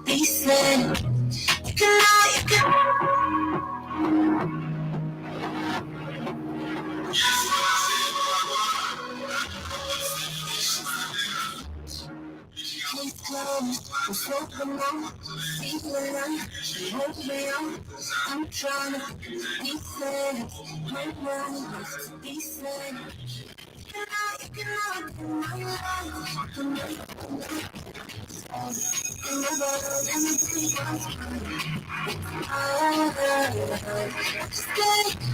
He said, you can lie, you can. Please close, I'm smoking on, people alive, they hold me on. I'm trying to be said, my mind is to be said. You can lie, you can lie, you can lie. You never let me see what's coming.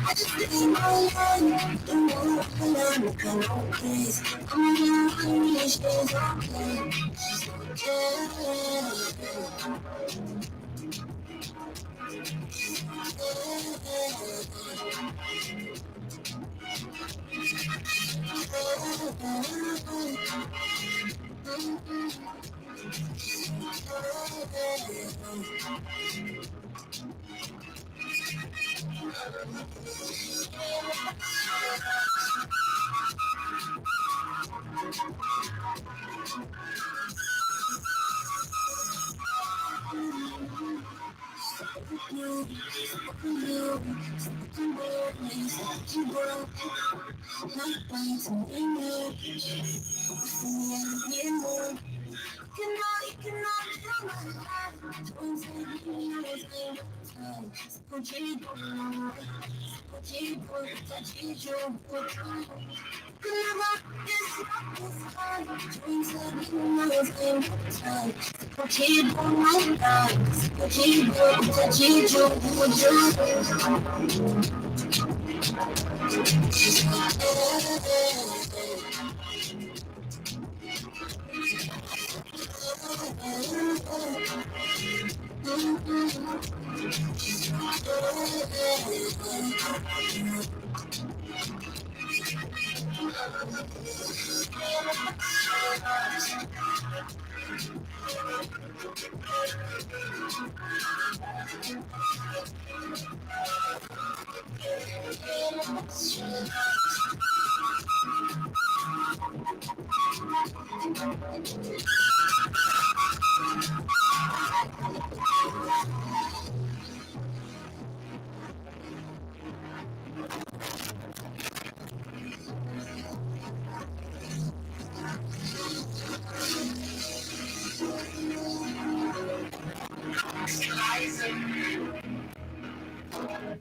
I just stay in my lane. You know I'm alone, come on, please. I'm down, these days, okay.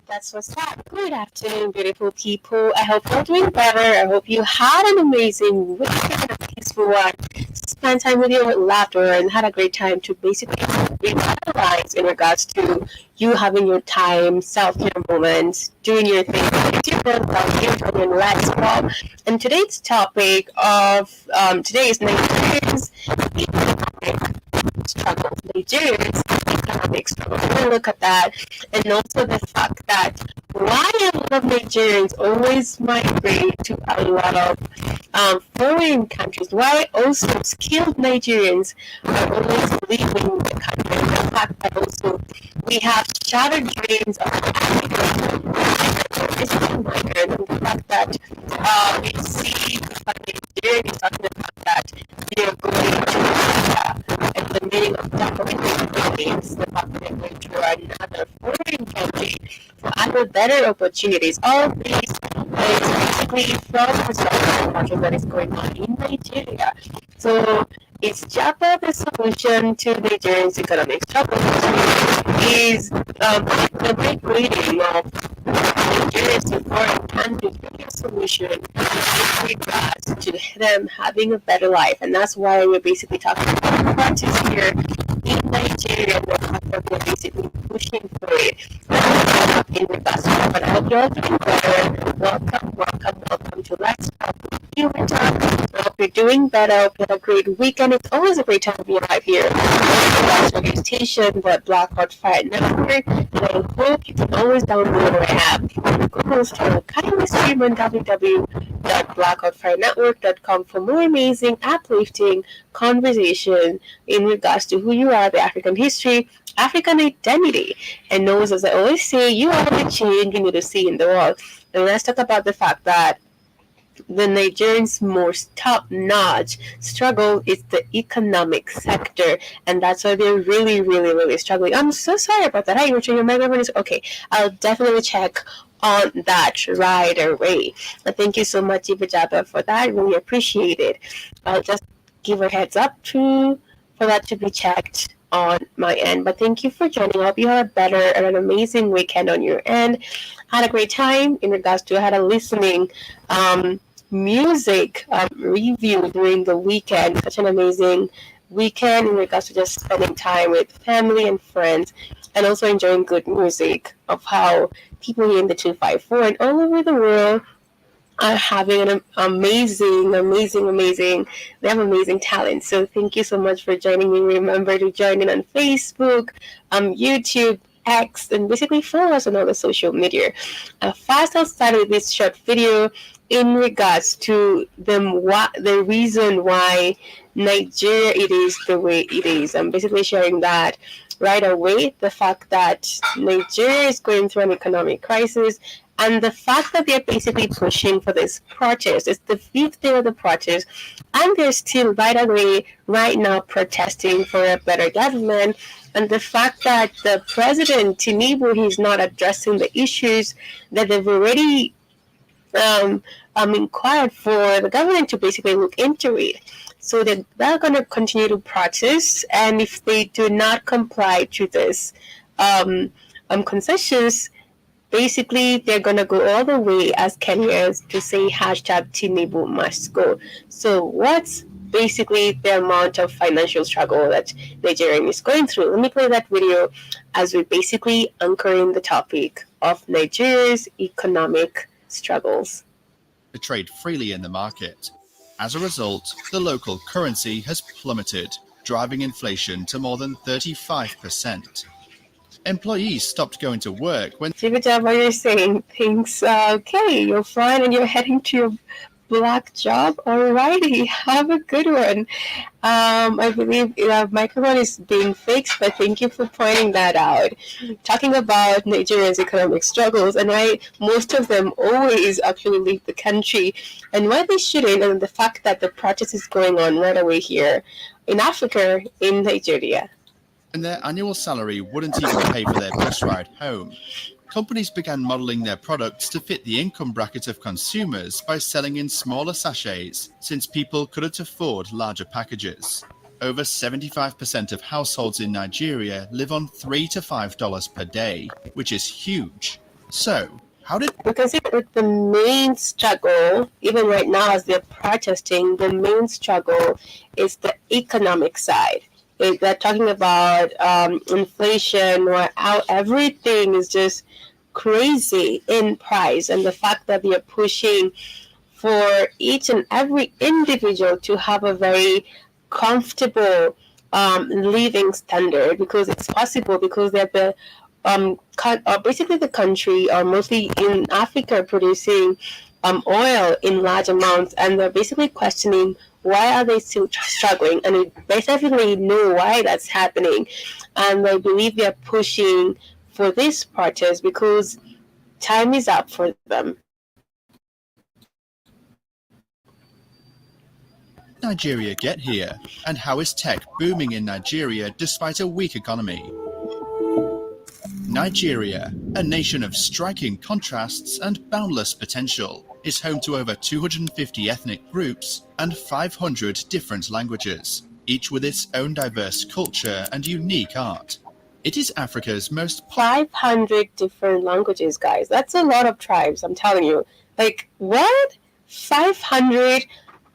That's what's up. Good afternoon, beautiful people. I hope you're doing better. I hope you had an amazing weekend, a peaceful one. Spent time with your laughter and had a great time to basically revitalize in regards to you having your time, self-care moments, doing your thing. It's your birthday, you're coming, let's go. And today's topic of today is Nigerians struggles. Nigerians economic struggle. We're going to look at that, and also the fact that why a lot of Nigerians always migrate to a lot of foreign countries. Why also skilled Nigerians are always leaving the country. And the fact that also we have shattered dreams of Africa is migrant, and the fact that we see Nigerian is talking about that they're going to Africa, and the meaning of that means the fact that they're going to another foreign country for other better opportunities. All these is basically from the structural project that is going on in Nigeria. So is Japa the solution to Nigeria's economic struggle? Is the migrating of Nigerians to foreign countries really a solution with regards to them having a better life? And that's why we're basically talking about parties here in Nigeria and the fact that we're basically pushing for it. In regards to that, but I hope you're all doing better. Welcome to Let's Talk with You and Talk. I hope you're doing better. I hope you had a great weekend. It's always a great time to be alive here on the radio station, the Black Heart Fire Network. And I hope you can always download our app on the Google Store. Kindly stream on www.blackheartfirenetwork.com for more amazing, uplifting conversation in regards to who you are, the African history, African identity, and knows, as I always say, you are the change you need to see in the world. And let's talk about the fact that the Nigerians' most top-notch struggle is the economic sector, and that's why they're really, really, really struggling. I'm so sorry about that. Hey, Richard, your microphone is okay. I'll definitely check on that right away. Thank you so much, Ibajaba, for that. Really appreciate it. I'll just give a heads up for that to be checked on my end. But thank you for joining. I hope you had a better and an amazing weekend on your end. Had a great time in regards to I had a listening music review during the weekend. Such an amazing weekend in regards to just spending time with family and friends, and also enjoying good music of how people here in the 254 and all over the world are having an amazing, amazing, amazing. They have amazing talent. So thank you so much for joining me. Remember to join in on Facebook, YouTube, X, and basically follow us on all the social media. First, I'll start with this short video in regards to the reason why Nigeria it is the way it is. I'm basically sharing that right away. The fact that Nigeria is going through an economic crisis, and the fact that they're basically pushing for this protest. It's the fifth day of the protest, and they're still right away right now protesting for a better government. And the fact that the president Tinubu he's not addressing the issues that they've already inquired for the government to basically look into it. So they're going to continue to protest, and if they do not comply to this concessions, basically they're going to go all the way as Kenyans to say hashtag Tinubu must go. So what's basically the amount of financial struggle that Nigeria is going through? Let me play that video as we basically anchor in the topic of Nigeria's economic struggles. To trade freely in the market. As a result, the local currency has plummeted, driving inflation to more than 35%. Employees stopped going to work when Jibajaba, you're saying things okay, you're fine and you're heading to your black job. Alrighty, have a good one. I believe microphone is being fixed, but thank you for pointing that out. Talking about Nigeria's economic struggles and why most of them always actually leave the country and why they shouldn't, and the fact that the protest is going on right away here in Africa, in Nigeria. and their annual salary wouldn't even pay for their bus ride home. Companies began modeling their products to fit the income bracket of consumers by selling in smaller sachets, since people couldn't afford larger packages. Over 75% of households in Nigeria live on $3 to $5 per day, which is huge. So, how did... Because the main struggle, even right now as they're protesting, the main struggle is the economic side. They're talking about inflation, where everything is just crazy in price, and the fact that they're pushing for each and every individual to have a very comfortable living standard, because it's possible, because they're the basically the country, or mostly in Africa, producing oil in large amounts, and they're basically questioning why are they still struggling, and we basically know why that's happening, and I believe they're pushing for this protest because time is up for them. Nigeria get here, and how is tech booming in Nigeria despite a weak economy? Nigeria, a nation of striking contrasts and boundless potential, is home to over 250 ethnic groups and 500 different languages, each with its own diverse culture and unique art. It is Africa's most... 500 different languages, guys. That's a lot of tribes, I'm telling you. Like, what? 500?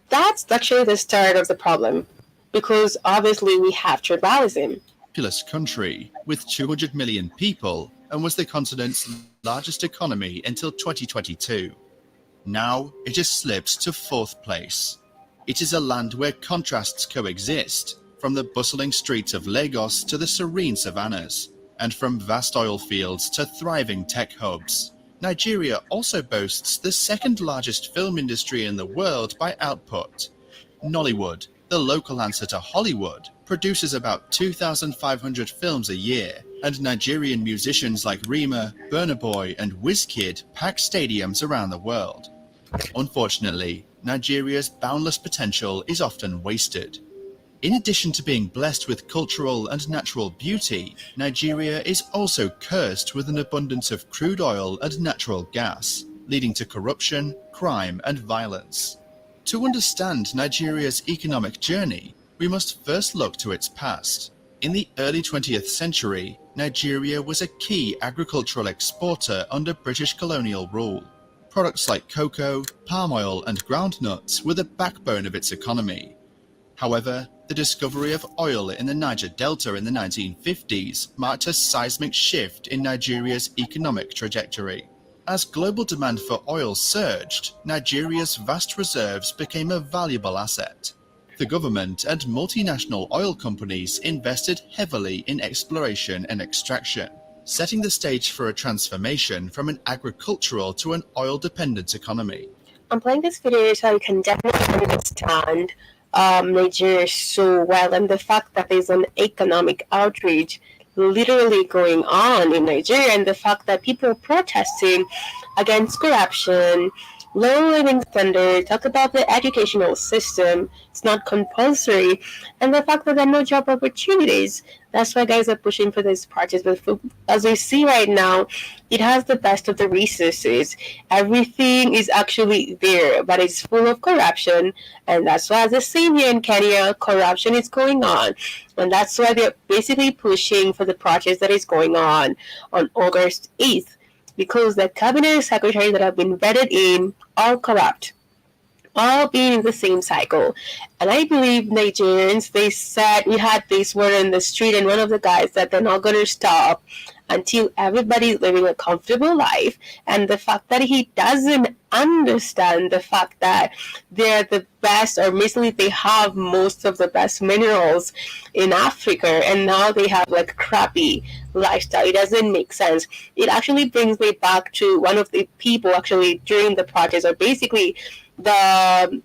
That's actually the start of the problem, because obviously we have tribalism. Populous country with 200 million people, and was the continent's largest economy until 2022. Now it has slipped to 4th place. It is a land where contrasts coexist, from the bustling streets of Lagos to the serene savannas, and from vast oil fields to thriving tech hubs. Nigeria also boasts the second largest film industry in the world by output. Nollywood, the local answer to Hollywood, produces about 2,500 films a year, and Nigerian musicians like Rema, Burna Boy and Wizkid pack stadiums around the world. Unfortunately, Nigeria's boundless potential is often wasted. In addition to being blessed with cultural and natural beauty, Nigeria is also cursed with an abundance of crude oil and natural gas, leading to corruption, crime, and violence. To understand Nigeria's economic journey, we must first look to its past. In the early 20th century, Nigeria was a key agricultural exporter under British colonial rule. Products like cocoa, palm oil, and groundnuts were the backbone of its economy. However, the discovery of oil in the Niger Delta in the 1950s marked a seismic shift in Nigeria's economic trajectory. As global demand for oil surged, Nigeria's vast reserves became a valuable asset. The government and multinational oil companies invested heavily in exploration and extraction, setting the stage for a transformation from an agricultural to an oil-dependent economy. I'm playing this video so you can definitely understand Nigeria so well, and the fact that there's an economic outrage literally going on in Nigeria, and the fact that people are protesting against corruption, low living standards, talk about the educational system, it's not compulsory, and the fact that there are no job opportunities. That's why guys are pushing for these parties. But as we see right now, it has the best of the resources. Everything is actually there, but it's full of corruption. And that's why, as the same here in Kenya, corruption is going on. And that's why they're basically pushing for the protest that is going on August 8th. Because the cabinet secretaries that have been vetted in are corrupt, all being in the same cycle. And I believe Nigerians, they said, we had this word in the street, and one of the guys said they're not going to stop until everybody's living a comfortable life. And the fact that he doesn't understand the fact that they're the best, or basically they have most of the best minerals in Africa, and now they have like crappy lifestyle. It doesn't make sense. It actually brings me back to one of the people actually during the protest, or basically the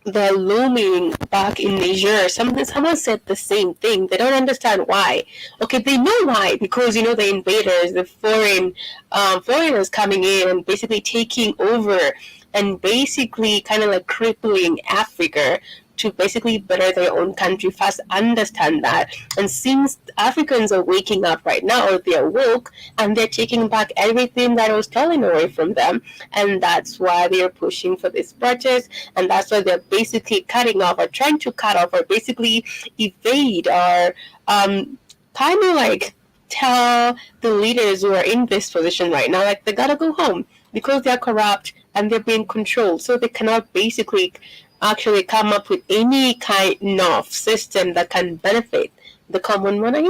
looming back in Niger. Someone said the same thing. They don't understand why. Okay, they know why, because the invaders, the foreigners coming in and basically taking over and basically kind of like crippling Africa to basically better their own country. First, understand that. And since Africans are waking up right now, or they're woke, and they're taking back everything that was stolen away from them, and that's why they're pushing for this protest, and that's why they're basically cutting off, or trying to cut off, or basically evade, or kind of like tell the leaders who are in this position right now, like, they gotta go home because they're corrupt and they're being controlled, so they cannot basically actually come up with any kind of system that can benefit the common man.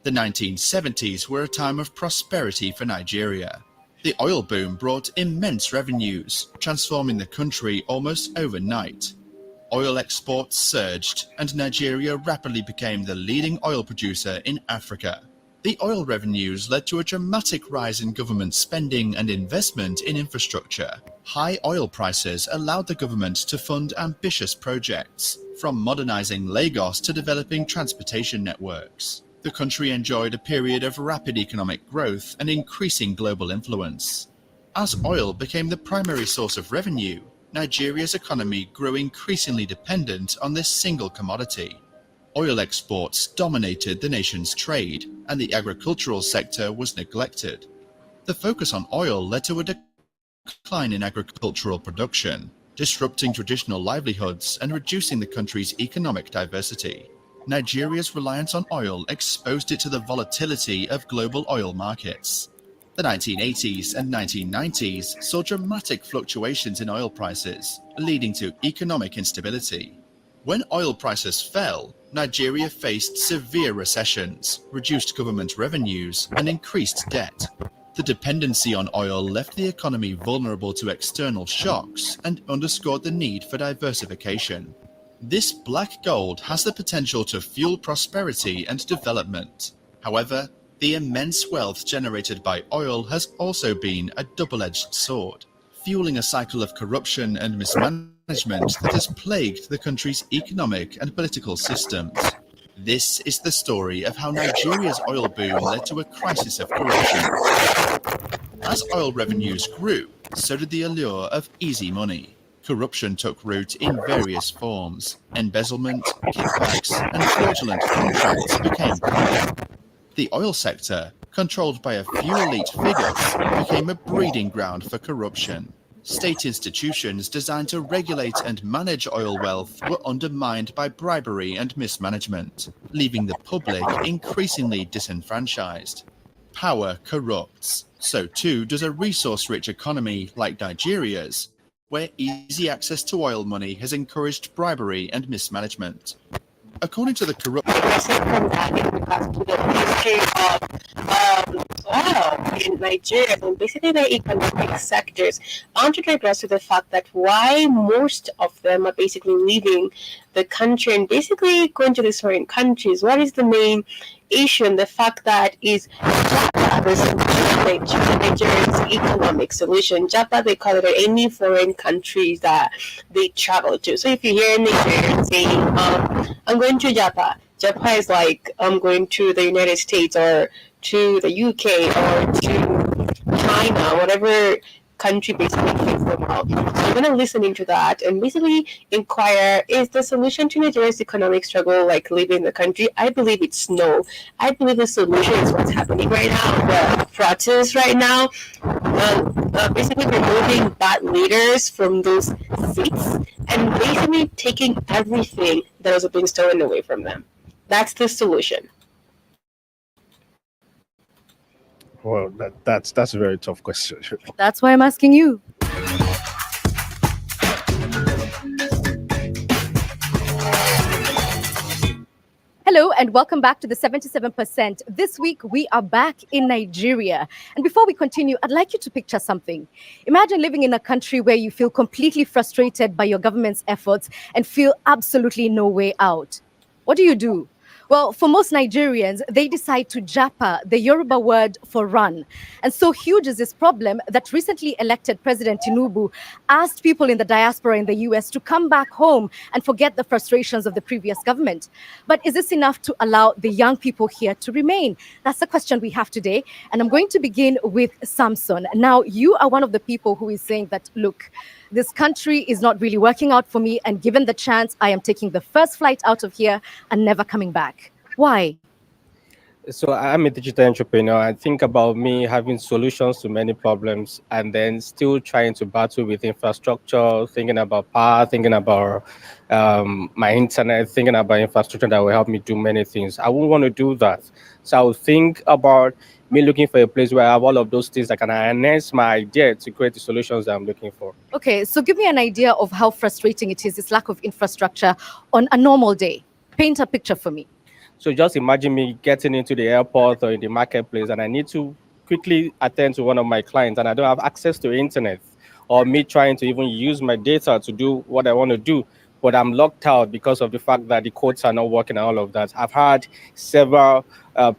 The 1970s were a time of prosperity for Nigeria. The oil boom brought immense revenues, transforming the country almost overnight. Oil exports surged, and Nigeria rapidly became the leading oil producer in Africa. The oil revenues led to a dramatic rise in government spending and investment in infrastructure. High oil prices allowed the government to fund ambitious projects, from modernizing Lagos to developing transportation networks. The country enjoyed a period of rapid economic growth and increasing global influence. As oil became the primary source of revenue, Nigeria's economy grew increasingly dependent on this single commodity. Oil exports dominated the nation's trade, and the agricultural sector was neglected. The focus on oil led to a decline in agricultural production, disrupting traditional livelihoods and reducing the country's economic diversity. Nigeria's reliance on oil exposed it to the volatility of global oil markets. The 1980s and 1990s saw dramatic fluctuations in oil prices, leading to economic instability. When oil prices fell, Nigeria faced severe recessions, reduced government revenues, and increased debt. The dependency on oil left the economy vulnerable to external shocks and underscored the need for diversification. This black gold has the potential to fuel prosperity and development. However, the immense wealth generated by oil has also been a double-edged sword, fueling a cycle of corruption and mismanagement that has plagued the country's economic and political systems. This is the story of how Nigeria's oil boom led to a crisis of corruption. As oil revenues grew, So did the allure of easy money. Corruption took root in various forms. Embezzlement, kickbacks, and fraudulent contracts became common. The oil sector, controlled by a few elite figures, became a breeding ground for corruption. State institutions designed to regulate and manage oil wealth were undermined by bribery and mismanagement, leaving the public increasingly disenfranchised. Power corrupts. So too does a resource-rich economy like Nigeria's, where easy access to oil money has encouraged bribery and mismanagement. According to the corrupt From that in regards to the history of oil in Nigeria and basically the economic sectors, I want to digress to the fact that why most of them are basically leaving the country and basically going to these foreign countries. What is the main issue? And the fact that is JAPA, the solution to Nigeria's economic solution. JAPA, they call it any foreign countries that they travel to. So if you hear Nigerians saying, I'm going to JAPA, JAPA is like, I'm going to the United States or to the UK or to China, whatever country basically fits them out. So I'm going to listen into that and basically inquire, is the solution to Nigeria's economic struggle like leaving the country? I believe it's no. I believe the solution is what's happening right now, the protests right now, basically removing bad leaders from those seats and basically taking everything that was being stolen away from them. That's the solution. Well, that's a very tough question. That's why I'm asking you. Hello and welcome back to the 77%. This week we are back in Nigeria. And before we continue, I'd like you to picture something. Imagine living in a country where you feel completely frustrated by your government's efforts and feel absolutely no way out. What do? Well, for most Nigerians, they decide to japa, the Yoruba word for run. And so huge is this problem that recently elected President Tinubu asked people in the diaspora in the US to come back home and forget the frustrations of the previous government. But is this enough to allow the young people here to remain? That's the question we have today. And I'm going to begin with Samson. Now, you are one of the people who is saying that, look, this country is not really working out for me, and given the chance, I am taking the first flight out of here and never coming back. Why? So I'm a digital entrepreneur. I think about me having solutions to many problems and then still trying to battle with infrastructure, thinking about power, thinking about my internet, thinking about infrastructure that will help me do many things. I wouldn't want to do that. So I would think about me looking for a place where I have all of those things that can enhance my idea to create the solutions that I'm looking for. Okay, so give me an idea of how frustrating it is, this lack of infrastructure on a normal day. Paint a picture for me. So just imagine me getting into the airport or in the marketplace and I need to quickly attend to one of my clients and I don't have access to internet, or me trying to even use my data to do what I want to do, but I'm locked out because of the fact that the codes are not working and all of that. I've had several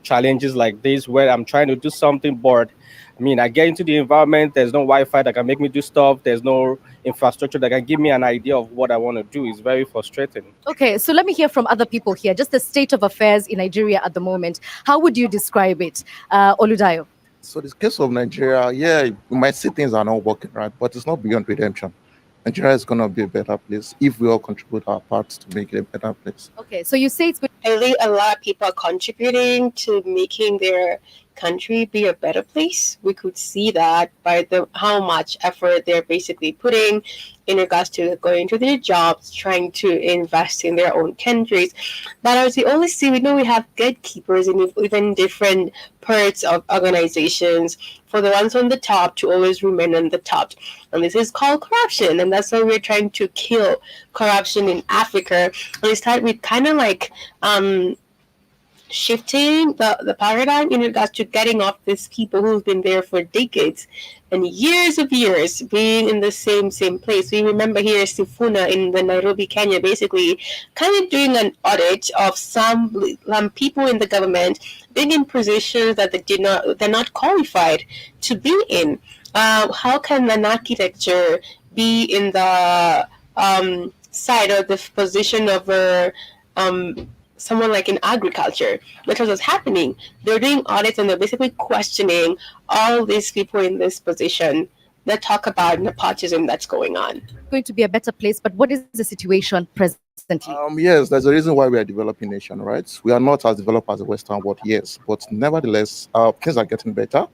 challenges like this where I'm trying to do something, but I get into the environment, there's no Wi-Fi that can make me do stuff, there's no infrastructure that can give me an idea of what I want to do. It's very frustrating. Okay, so let me hear from other people here, just the state of affairs in Nigeria at the moment. How would you describe it, Oludayo? So this case of Nigeria, yeah, we might see things are not working right, but it's not beyond redemption. Nigeria is going to be a better place if we all contribute our parts to make it a better place. Okay, so you say it's good. I think a lot of people are contributing to making their country be a better place. We could see that by how much effort they're basically putting in regards to going to their jobs, trying to invest in their own countries. But as we only see, we know we have gatekeepers in even different parts of organizations for the ones on the top to always remain on the top. And this is called corruption. And that's why we're trying to kill corruption in Africa. And we start with kind of like shifting the paradigm in regards to getting off these people who've been there for decades and years of years being in the same place. We remember here Sifuna in the Nairobi, Kenya, basically kind of doing an audit of some people in the government being in positions that they're not qualified to be in. How can an architecture be in the side of the position of someone like in agriculture? Because what's happening, they're doing audits and they're basically questioning all these people in this position. that talk about nepotism that's going on. Going to be a better place, but what is the situation presently? Yes, there's a reason why we are a developing nation, right? We are not as developed as the Western world, yes, but nevertheless, things are getting better.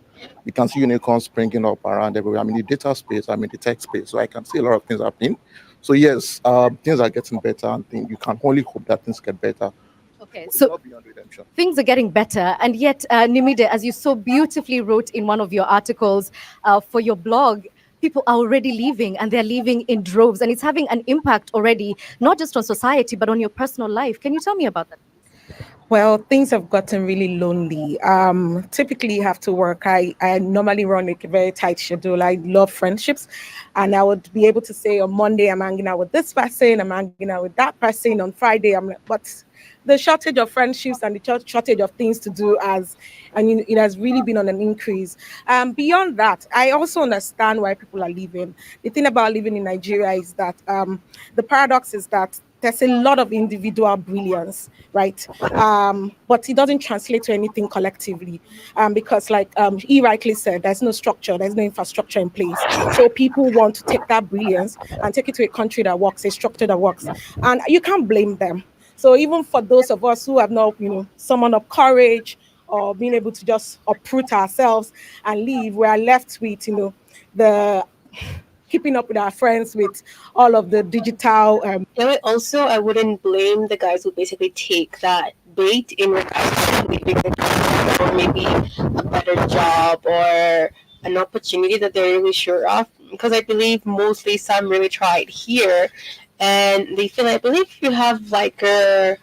You can see unicorns springing up around everywhere. I'm in the data space, I'm in the tech space, so I can see a lot of things happening. So yes, things are getting better, and you can only hope that things get better. Okay, But it's so not beyond redemption. things are getting better, and yet, Nimide, as you so beautifully wrote in one of your articles for your blog, people are already leaving, and they're leaving in droves, and it's having an impact already, not just on society, but on your personal life. Can you tell me about that? Well, things have gotten really lonely. Typically, you have to work. I normally run a very tight schedule. I love friendships. And I would be able to say on Monday, I'm hanging out with this person, I'm hanging out with that person. On Friday, but the shortage of friendships and the shortage of things to do it has really been on an increase. Beyond that, I also understand why people are leaving. The thing about living in Nigeria is that the paradox is that there's a lot of individual brilliance, right? But it doesn't translate to anything collectively, because, like he rightly said, there's no structure, there's no infrastructure in place. So people want to take that brilliance and take it to a country that works, a structure that works, and you can't blame them. So even for those of us who have not, summoned up courage or being able to just uproot ourselves and leave, we are left with, the keeping up with our friends with all of the digital. Also, I wouldn't blame the guys who basically take that bait in regards to leaving the country or maybe a better job or an opportunity that they're really sure of. Because I believe mostly some really tried here and they feel, I believe you have like your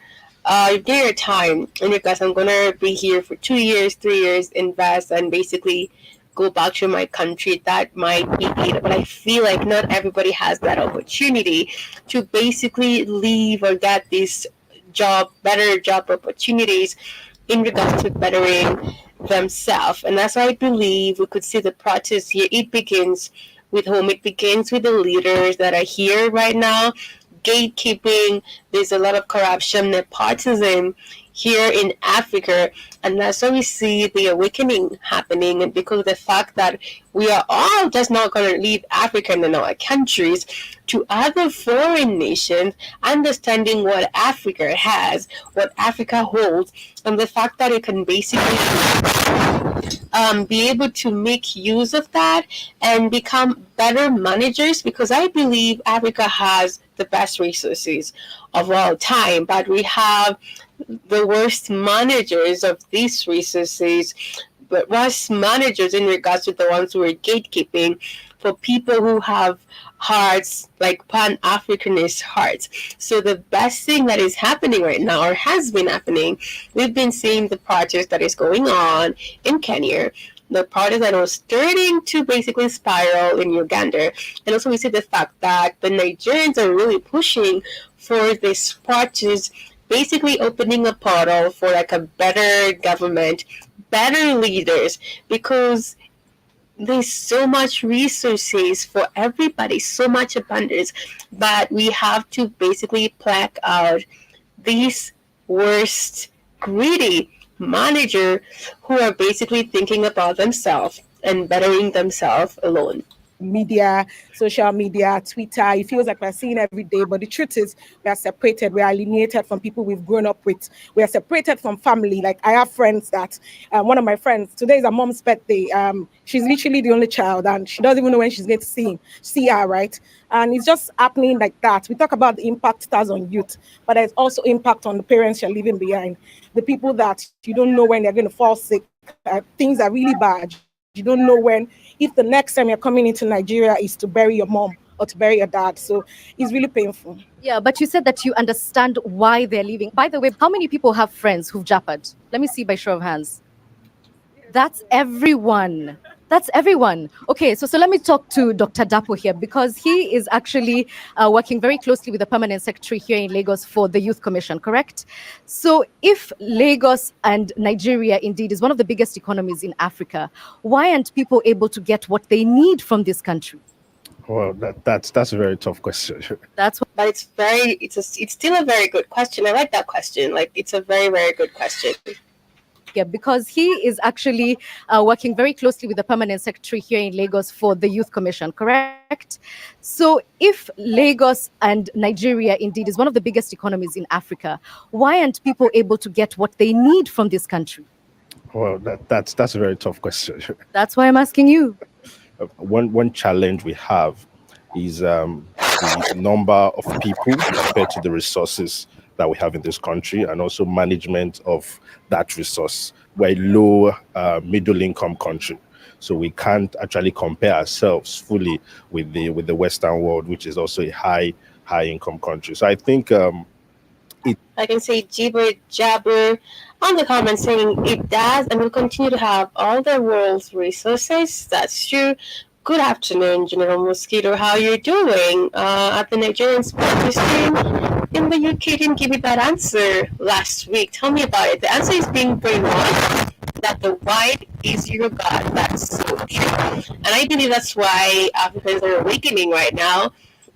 time and you guys, I'm gonna be here for 2 years, 3 years, invest and basically go back to my country. That might be it, but I feel like not everybody has that opportunity to basically leave or get these better job opportunities in regards to bettering themselves. And that's why I believe we could see the protest here. It begins with home. It begins with the leaders that are here right now. Gatekeeping, there's a lot of corruption, nepotism here in Africa, and that's why we see the awakening happening. And because of the fact that we are all just not going to leave Africa and our countries to other foreign nations, understanding what Africa has, what Africa holds, and the fact that it can basically be able to make use of that and become better managers, because I believe Africa has the best resources of all time, but we have the worst managers of these resources, but worst managers in regards to the ones who are gatekeeping for people who have hearts like Pan-Africanist hearts. So the best thing that is happening right now, or has been happening, we've been seeing the protest that is going on in Kenya, the protest that was starting to basically spiral in Uganda. And also we see the fact that the Nigerians are really pushing for this protest, basically opening a portal for like a better government, better leaders, because there's so much resources for everybody, so much abundance, but we have to basically plaque out these worst, greedy manager who are basically thinking about themselves and bettering themselves alone. Media, social media, Twitter. It feels like we're seeing every day, but the truth is we are separated. We are alienated from people we've grown up with. We are separated from family. Like I have friends that, one of my friends, today is her mom's birthday. She's literally the only child and she doesn't even know when she's going to see her, right? And it's just happening like that. We talk about the impact it has on youth, but there's also impact on the parents you're leaving behind. The people that you don't know when they're going to fall sick. Things are really bad. You don't know if the next time you're coming into Nigeria is to bury your mom or to bury your dad. So it's really painful. Yeah, but you said that you understand why they're leaving. By the way, how many people have friends who've japped? Let me see by show of hands. That's everyone. That's everyone. Okay, so let me talk to Dr. Dapo here because he is actually working very closely with the permanent secretary here in Lagos for the Youth Commission, correct? So if Lagos and Nigeria indeed is one of the biggest economies in Africa, why aren't people able to get what they need from this country? Well, that's a very tough question. But it's still a very good question. I like that question. Like it's a very, very good question. here, because he is actually working very closely with the permanent secretary here in Lagos for the Youth Commission, correct? So if Lagos and Nigeria indeed is one of the biggest economies in Africa, why aren't people able to get what they need from this country? Well, that's a very tough question. That's why I'm asking you. One challenge we have is the number of people compared to the resources that we have in this country, and also management of that resource. We're a low middle income country, so we can't actually compare ourselves fully with the Western world, which is also a high income country. So I think I can say jibber jabber on the comment saying it does and will continue to have all the world's resources. That's true. Good afternoon, General Mosquito. How you doing? At the Nigerian sports stream in the UK didn't give me that answer last week. Tell me about it. The answer is being brainwashed that the white is your god. That's so true. And I believe that's why Africans are awakening right now.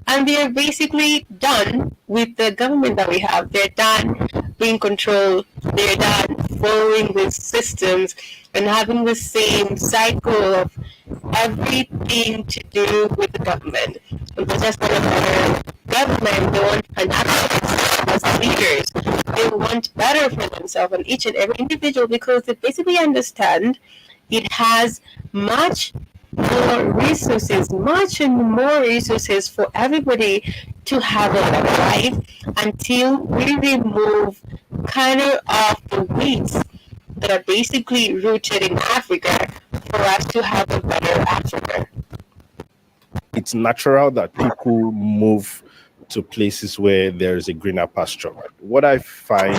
And they're basically done with the government that we have. They're done being controlled. They're done following these systems and having the same cycle of everything to do with the government. And they just want a better government. They want an activist as leaders. They want better for themselves and each and every individual, because they basically understand it has much more resources for everybody to have a better life, until we remove kind of the weeds that are basically rooted in Africa for us to have a better Africa. it's natural that people move to places where there is a greener pasture. What I find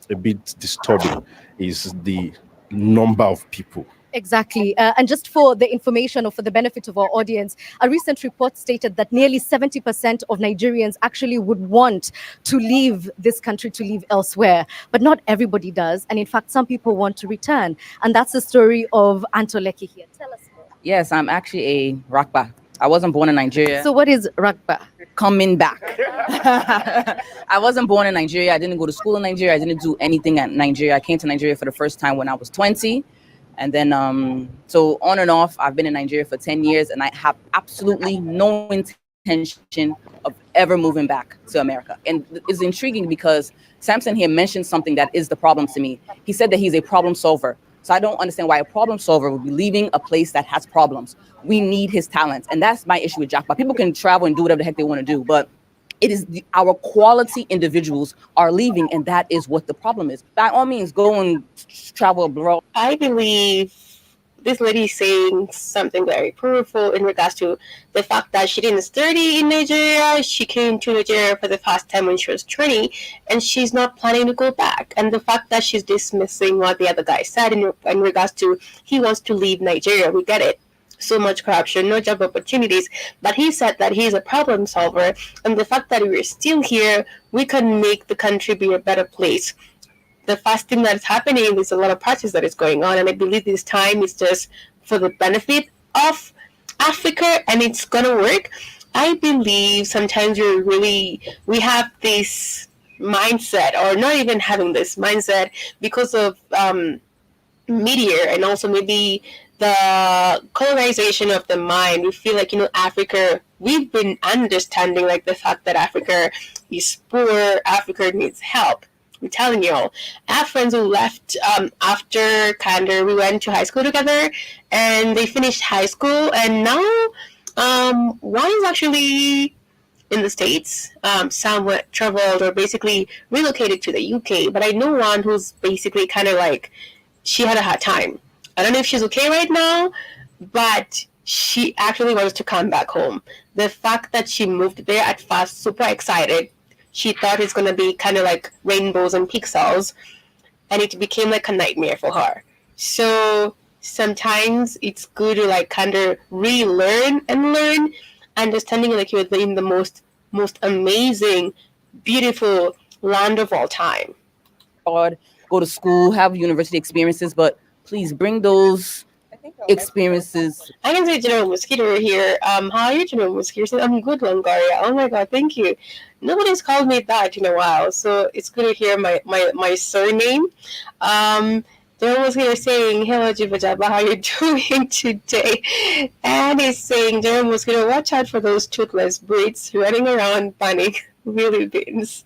a bit disturbing is the number of people. Exactly. And just for the information or for the benefit of our audience, a recent report stated that nearly 70% of Nigerians actually would want to leave this country to live elsewhere. But not everybody does. And in fact, some people want to return. And that's the story of Antoleki here. Tell us more. Yes, I'm actually a Rakba. I wasn't born in Nigeria. So what is Rakba? Coming back. I wasn't born in Nigeria. I didn't go to school in Nigeria. I didn't do anything at Nigeria. I came to Nigeria for the first time when I was 20. And then, so on and off, I've been in Nigeria for 10 years, and I have absolutely no intention of ever moving back to America. And it's intriguing because Samson here mentioned something that is the problem to me. He said that he's a problem solver. So I don't understand why a problem solver would be leaving a place that has problems. We need his talents. And that's my issue with Jackpot. People can travel and do whatever the heck they want to do, but it is our quality individuals are leaving, and that is what the problem is. By all means, go and travel abroad. I believe this lady is saying something very powerful in regards to the fact that she didn't study in Nigeria. She came to Nigeria for the first time when she was 20, and she's not planning to go back. And the fact that she's dismissing what the other guy said in regards to he wants to leave Nigeria, we get it. So much corruption, no job opportunities. But he said that he's a problem solver, and the fact that we're still here, we can make the country be a better place. The first thing that is happening is a lot of practice that is going on, and I believe this time is just for the benefit of Africa, and it's gonna work. I believe sometimes we have this mindset, or not even having this mindset, because of media and also maybe the colonization of the mind. We feel like, Africa, we've been understanding like the fact that Africa is poor, Africa needs help. I'm telling you all, I have friends who left after Kander. We went to high school together, and they finished high school, and now one is actually in the States, somewhat traveled or basically relocated to the UK, but I know one who's basically kind of like, she had a hard time. I don't know if she's okay right now, but she actually wants to come back home. The fact that she moved there at first, super excited. She thought it's going to be kind of like rainbows and pixels, and it became like a nightmare for her. So sometimes it's good to like kind of relearn and learn, understanding like you're in the most amazing, beautiful land of all time. Go to school, have university experiences, but please bring those experiences. I can say General Mosquito here. How are you, General Mosquito? I'm good, Longoria. Oh my God, thank you. Nobody's called me that in a while, so it's good to hear my surname. Jerome was here saying, hello, Jibajaba, how you doing today? And he's saying, Jerome was going to watch out for those toothless breeds running around panic really beans.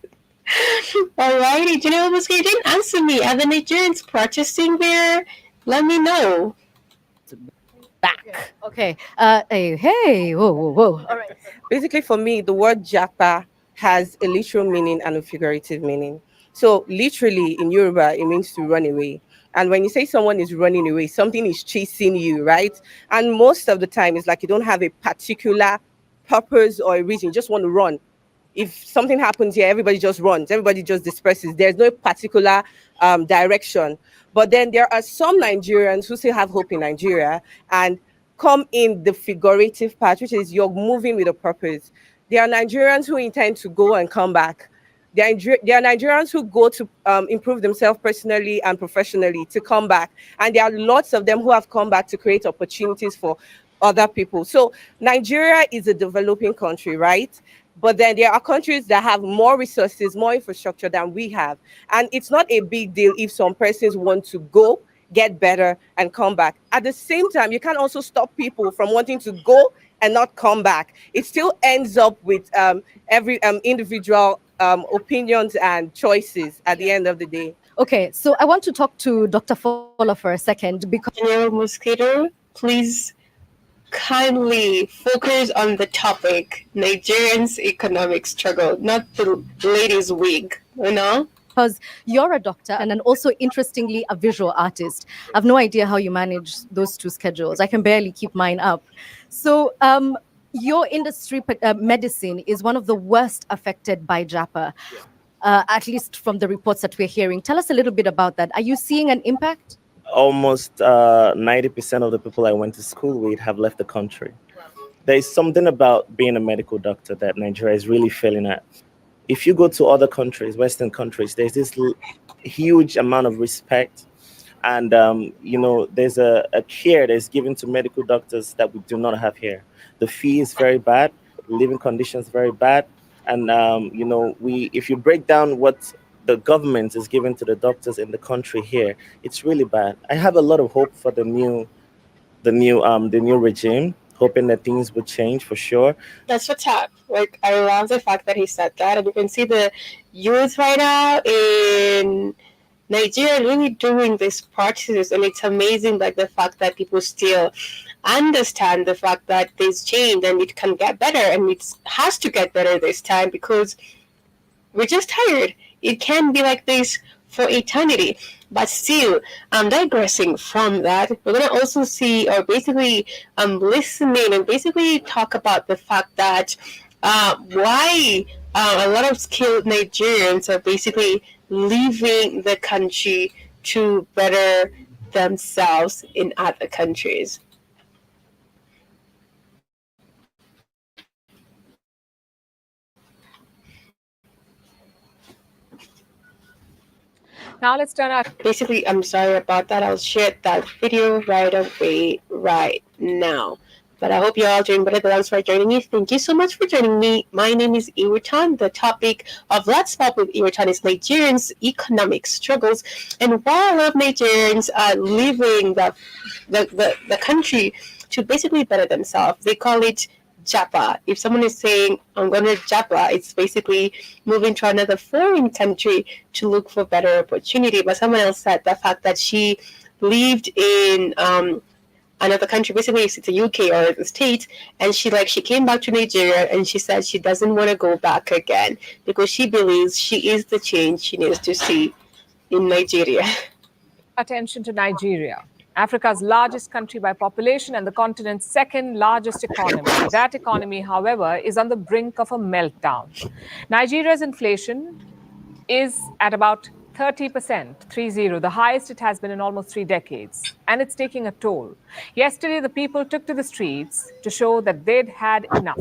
Alrighty, Janelle was here. Didn't answer me. Are the Nigerians protesting there? Let me know. Back. Okay. Hey. Whoa, whoa, whoa. All right. Basically, for me, the word japa has a literal meaning and a figurative meaning. So, literally in Yoruba, it means to run away. And when you say someone is running away, something is chasing you, right? And most of the time, it's like you don't have a particular purpose or a reason. You just want to run. If something happens here, everybody just runs, everybody just disperses. There's no particular direction. But then there are some Nigerians who still have hope in Nigeria and come in the figurative part, which is you're moving with a purpose. There are Nigerians who intend to go and come back. There are Nigerians who go to improve themselves personally and professionally to come back. And there are lots of them who have come back to create opportunities for other people. So Nigeria is a developing country, right? But then there are countries that have more resources, more infrastructure than we have. And it's not a big deal if some persons want to go, get better, and come back. At the same time, you can't also stop people from wanting to go and not come back. It still ends up with every individual opinions and choices at the end of the day. Okay, so I want to talk to Dr. Fola for a second because General Mosquito, please kindly focus on the topic Nigerians' economic struggle, not the ladies' wig, you know? because you're a doctor and then also interestingly a visual artist. I have no idea how you manage those two schedules. I can barely keep mine up. So your industry, medicine, is one of the worst affected by JAPA, at least from the reports that we're hearing. Tell us a little bit about that. Are you seeing an impact? Almost 90% of the people I went to school with have left the country. There's something about being a medical doctor that Nigeria is really failing at. If you go to other countries, Western countries, there's this huge amount of respect. And, there's a care that's given to medical doctors that we do not have here. The fee is very bad, living conditions very bad. And, if you break down what the government is giving to the doctors in the country here, it's really bad. I have a lot of hope for the new regime, hoping that things will change for sure. That's what's up. Like, I love the fact that he said that, and you can see the youth right now in Nigeria really doing this practices, and it's amazing, like the fact that people still understand the fact that there's change and it can get better, and it has to get better this time because we're just tired. It can't be like this for eternity. But still, digressing from that, we're going to also see, or basically listening and basically talk about the fact that why a lot of skilled Nigerians are basically leaving the country to better themselves in other countries. Now let's turn our... Basically, I'm sorry about that. I'll share that video right away, right now. But I hope you're all doing better. Thanks for joining me. Thank you so much for joining me. My name is Iwerton. The topic of Let's Talk with Iwerton is Nigerians' economic struggles. And while a lot of Nigerians are leaving the country to basically better themselves, they call it Japa. If someone is saying, I'm going to Japa, it's basically moving to another foreign country to look for better opportunity. But someone else said the fact that she lived in another country, basically it's the UK or the States, and she came back to Nigeria and she said she doesn't want to go back again because she believes she is the change she needs to see in Nigeria. Attention to Nigeria, Africa's largest country by population and the continent's second largest economy. That economy, however, is on the brink of a meltdown. Nigeria's inflation is at about 30%, 30, the highest it has been in almost 3 decades, and it's taking a toll. Yesterday, the people took to the streets to show that they'd had enough.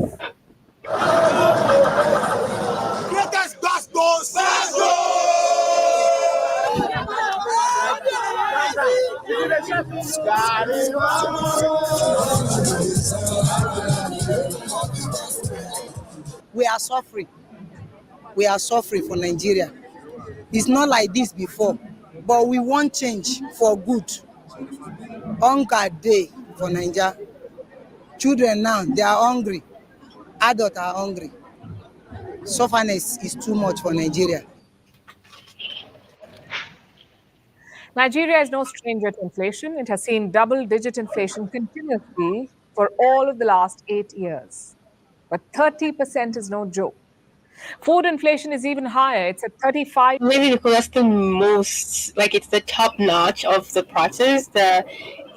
We are suffering. We are suffering for Nigeria. It's not like this before. but we want change for good. Hunger day for Nigeria. Children now, they are hungry. Adults are hungry. Sufferness is too much for Nigeria. Nigeria is no stranger to inflation. It has seen double-digit inflation continuously for all of the last 8 years. But 30% is no joke. Food inflation is even higher. It's at 35. Maybe because that's the most, like, it's the top notch of the process, the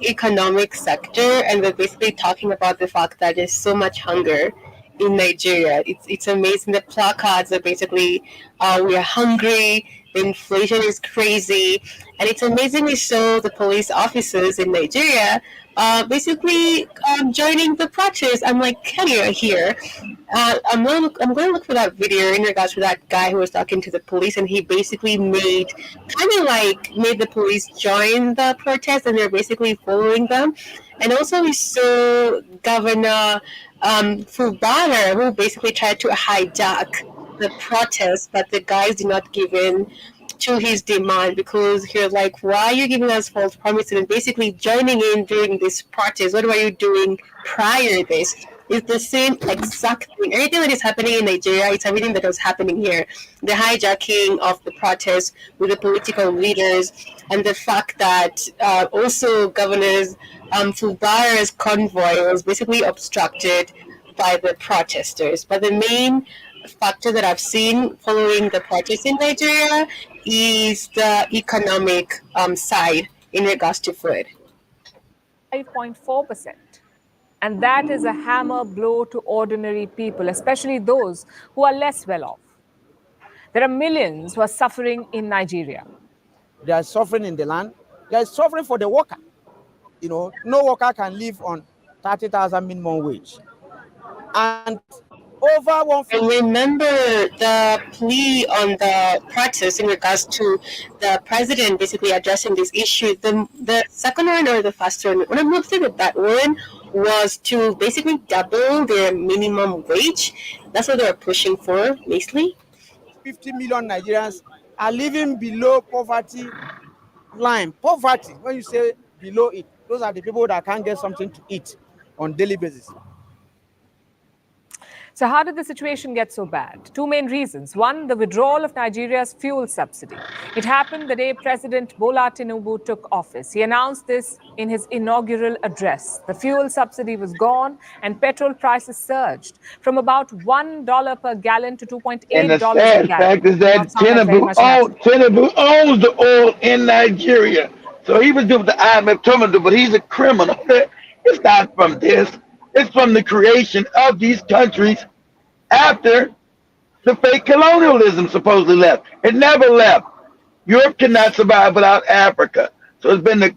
economic sector, and we're basically talking about the fact that there's so much hunger in Nigeria. It's amazing. The placards are basically, we are hungry, the inflation is crazy, and it's amazingly so the police officers in Nigeria basically joining the protest. I'm like, Kenya here. I'm going to look for that video in regards to that guy who was talking to the police, and he basically made the police join the protest, and they're basically following them. And also we saw Governor Fubara, who basically tried to hijack the protest, but the guys did not give in to his demand because you're like, why are you giving us false promises and basically joining in during this protest? What were you doing prior to this? It's the same exact thing. Everything that is happening in Nigeria, it's everything that was happening here. The hijacking of the protests with the political leaders, and the fact that also Governor Fubara's convoy was basically obstructed by the protesters. But the main factor that I've seen following the protests in Nigeria is the economic side in regards to food. 5.4%. And that is a hammer blow to ordinary people, especially those who are less well off. There are millions who are suffering in Nigeria. They are suffering in the land. They are suffering for the worker. You know, no worker can live on 30,000 minimum wage. And over 150. And remember the plea on the protest in regards to the president basically addressing this issue. The second one or the first one, what I'm looking at that one was to basically double their minimum wage. That's what they're pushing for, basically. 50 million Nigerians are living below poverty line. Poverty, when you say below it, those are the people that can't get something to eat on daily basis. So how did the situation get so bad? Two main reasons. One, the withdrawal of Nigeria's fuel subsidy. It happened the day President Bola Tinubu took office. He announced this in his inaugural address. The fuel subsidy was gone and petrol prices surged from about $1 per gallon to $2.8 and the a sad gallon. fact is that Tinubu owns the oil in Nigeria. So he was doing the IMF terminal, but he's a criminal. It's not from this. It's from the creation of these countries after the fake colonialism supposedly left. It never left. Europe cannot survive without Africa. So it's been the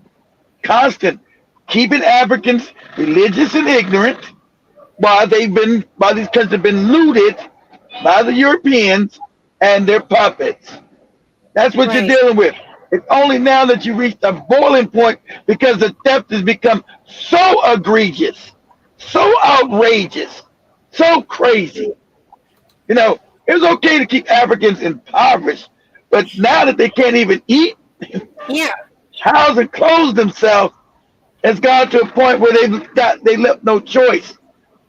constant keeping Africans religious and ignorant while these countries have been looted by the Europeans and their puppets. That's what you're dealing with. It's only now that you reach a boiling point because the theft has become so egregious, so outrageous, so crazy. You know, it was okay to keep Africans impoverished, but now that they can't even eat, house and clothe themselves, it's gone to a point where they left no choice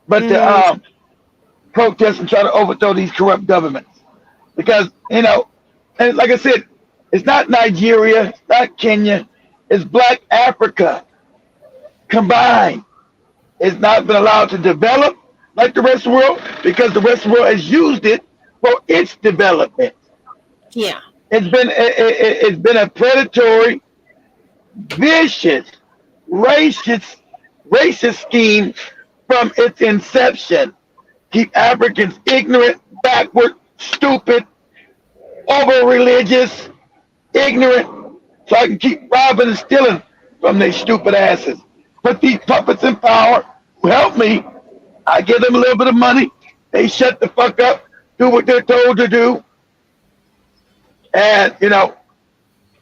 but to protest and try to overthrow these corrupt governments. Because, you know, and like I said, it's not Nigeria, it's not Kenya, it's Black Africa combined. It's not been allowed to develop like the rest of the world because the rest of the world has used it for its development. Yeah. It's been a predatory, vicious, racist scheme from its inception. Keep Africans ignorant, backward, stupid, over-religious, ignorant, so I can keep robbing and stealing from their stupid asses. Put these puppets in power who help me. I give them a little bit of money. They shut the fuck up, do what they're told to do. And, you know,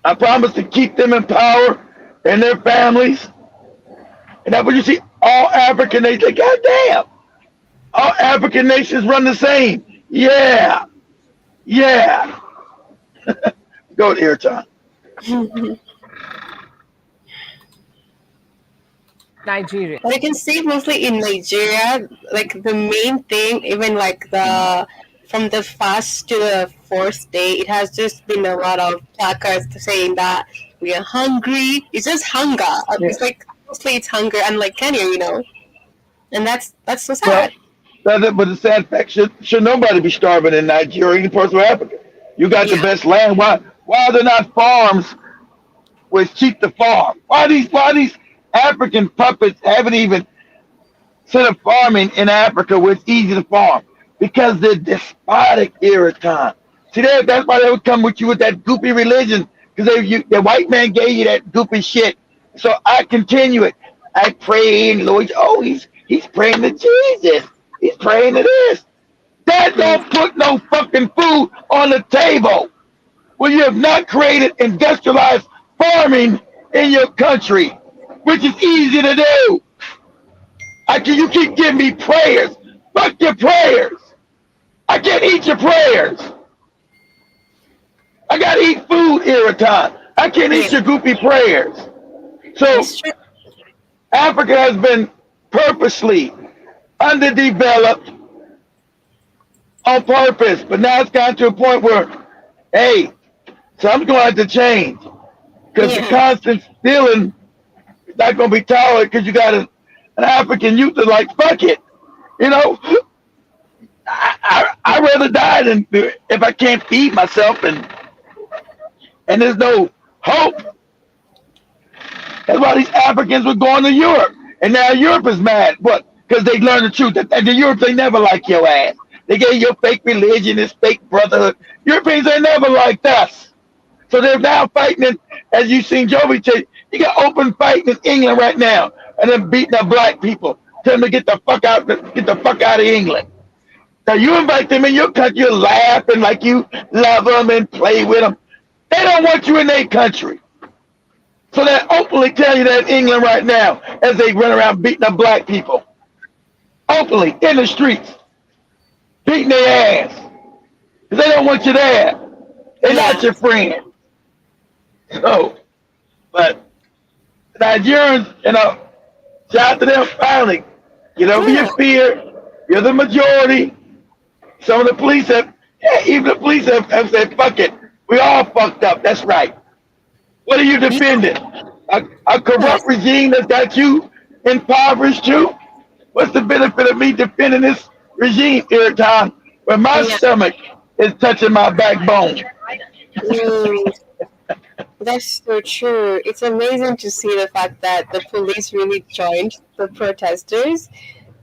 I promise to keep them in power and their families. And that's what you see all African nations, like, goddamn, all African nations run the same. Yeah. Go to airtime. Nigeria. But I can see mostly in Nigeria, like the main thing, even like the from the fast to the fourth day, it has just been a lot of placards saying that we are hungry. It's just hunger. It's like mostly it's hunger, unlike Kenya, and that's so Well, sad. but the sad fact should nobody be starving in Nigeria, any parts of Africa. You got the best land. Why are there not farms where it's cheap to farm? Why these African puppets haven't even set up farming in Africa where it's easy to farm? Because they're despotic Irritant. See, that's why they would come with you with that goopy religion, because the white man gave you that goopy shit. So I continue it. I pray and Lord, he's praying to Jesus. He's praying to this. That don't put no fucking food on the table when you have not created industrialized farming in your country, which is easy to do. You keep giving me prayers. Fuck your prayers. I can't eat your prayers. I gotta eat food, Irritant. I can't eat your goofy prayers. So Africa has been purposely underdeveloped on purpose, but now it's gotten to a point where, hey, something's going to have to change, because the constant stealing is not going to be tolerant, because you got an African youth that's like, fuck it, I'd rather die than if I can't feed myself and there's no hope. That's why these Africans were going to Europe, and now Europe is mad. What? Because they learned the truth. That the Europe, they never like your ass. They gave you fake religion, this fake brotherhood. Europeans ain't never liked us. So they're now fighting, as you've seen Jovi say, you got open fighting in England right now, and they're beating up black people, telling them to get the fuck out of England. Now you invite them in your country, you're laughing like you love them and play with them. They don't want you in their country. So they openly tell you that in England right now, as they run around beating up black people. Openly, in the streets. Beating their ass. Because they don't want you there. They're not your friend. So, but Nigerians, shout out to them finally. Get over your fear. You're the majority. Some of the police even the police have said, fuck it. We all fucked up. That's right. What are you defending? A corrupt regime that's got you impoverished too? What's the benefit of me defending this regime every time when my stomach is touching my backbone? That's so true. It's amazing to see the fact that the police really joined the protesters.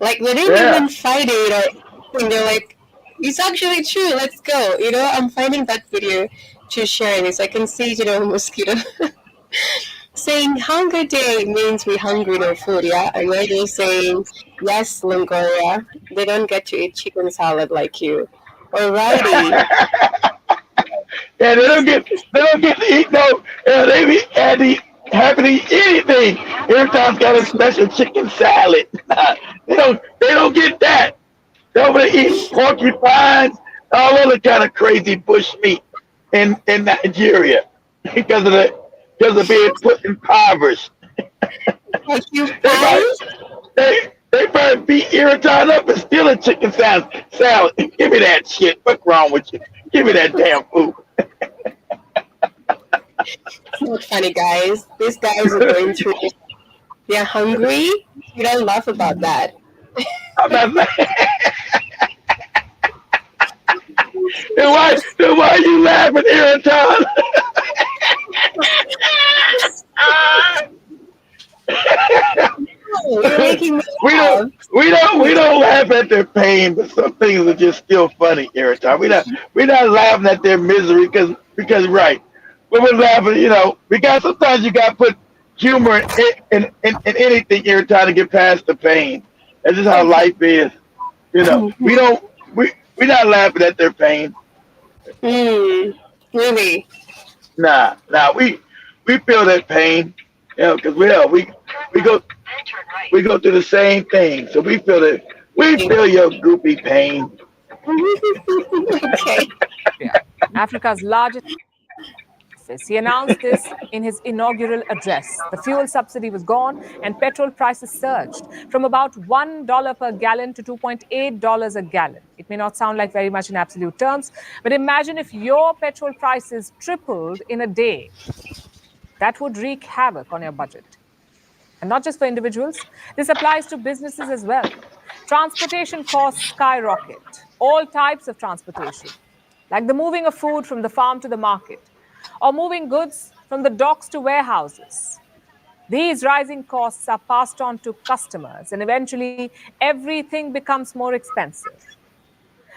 Like, they didn't even fight it or anything. They're like, it's actually true. Let's go. I'm finding that video to share this. I can see, Mosquito saying hunger day means we hungry no food, yeah? And they're saying, yes, Longoria, they don't get to eat chicken salad like you. Alrighty. Yeah, they don't get to eat they be happy to eat anything. Every time's got a special chicken salad. They don't get that. They over there eat porcupines, all other kind of crazy bush meat in Nigeria because of being put impoverished. They probably beat Irritant up and steal a chicken salad. Give me that shit. What's wrong with you? Give me that damn food. It's not funny, guys. These guys are going through. They're hungry. You don't laugh about that. Then why are you laughing, Irritant? we don't laugh at their pain, but some things are just still funny, Irritant. We're not laughing at their misery because right. But we're laughing, because sometimes you gotta put humor in anything, Irritant, to get past the pain. That's just how life is. We're not laughing at their pain. Really? Nah, we feel that pain, because we go through the same thing. So we feel your goopy pain. Okay. Africa's largest office. He announced this in his inaugural address. The fuel subsidy was gone and petrol prices surged from about $1 per gallon to $2.8 a gallon. It may not sound like very much in absolute terms, but imagine if your petrol prices tripled in a day. That would wreak havoc on your budget. And not just for individuals, this applies to businesses as well. Transportation costs skyrocket, all types of transportation, like the moving of food from the farm to the market, or moving goods from the docks to warehouses. These rising costs are passed on to customers, and eventually everything becomes more expensive.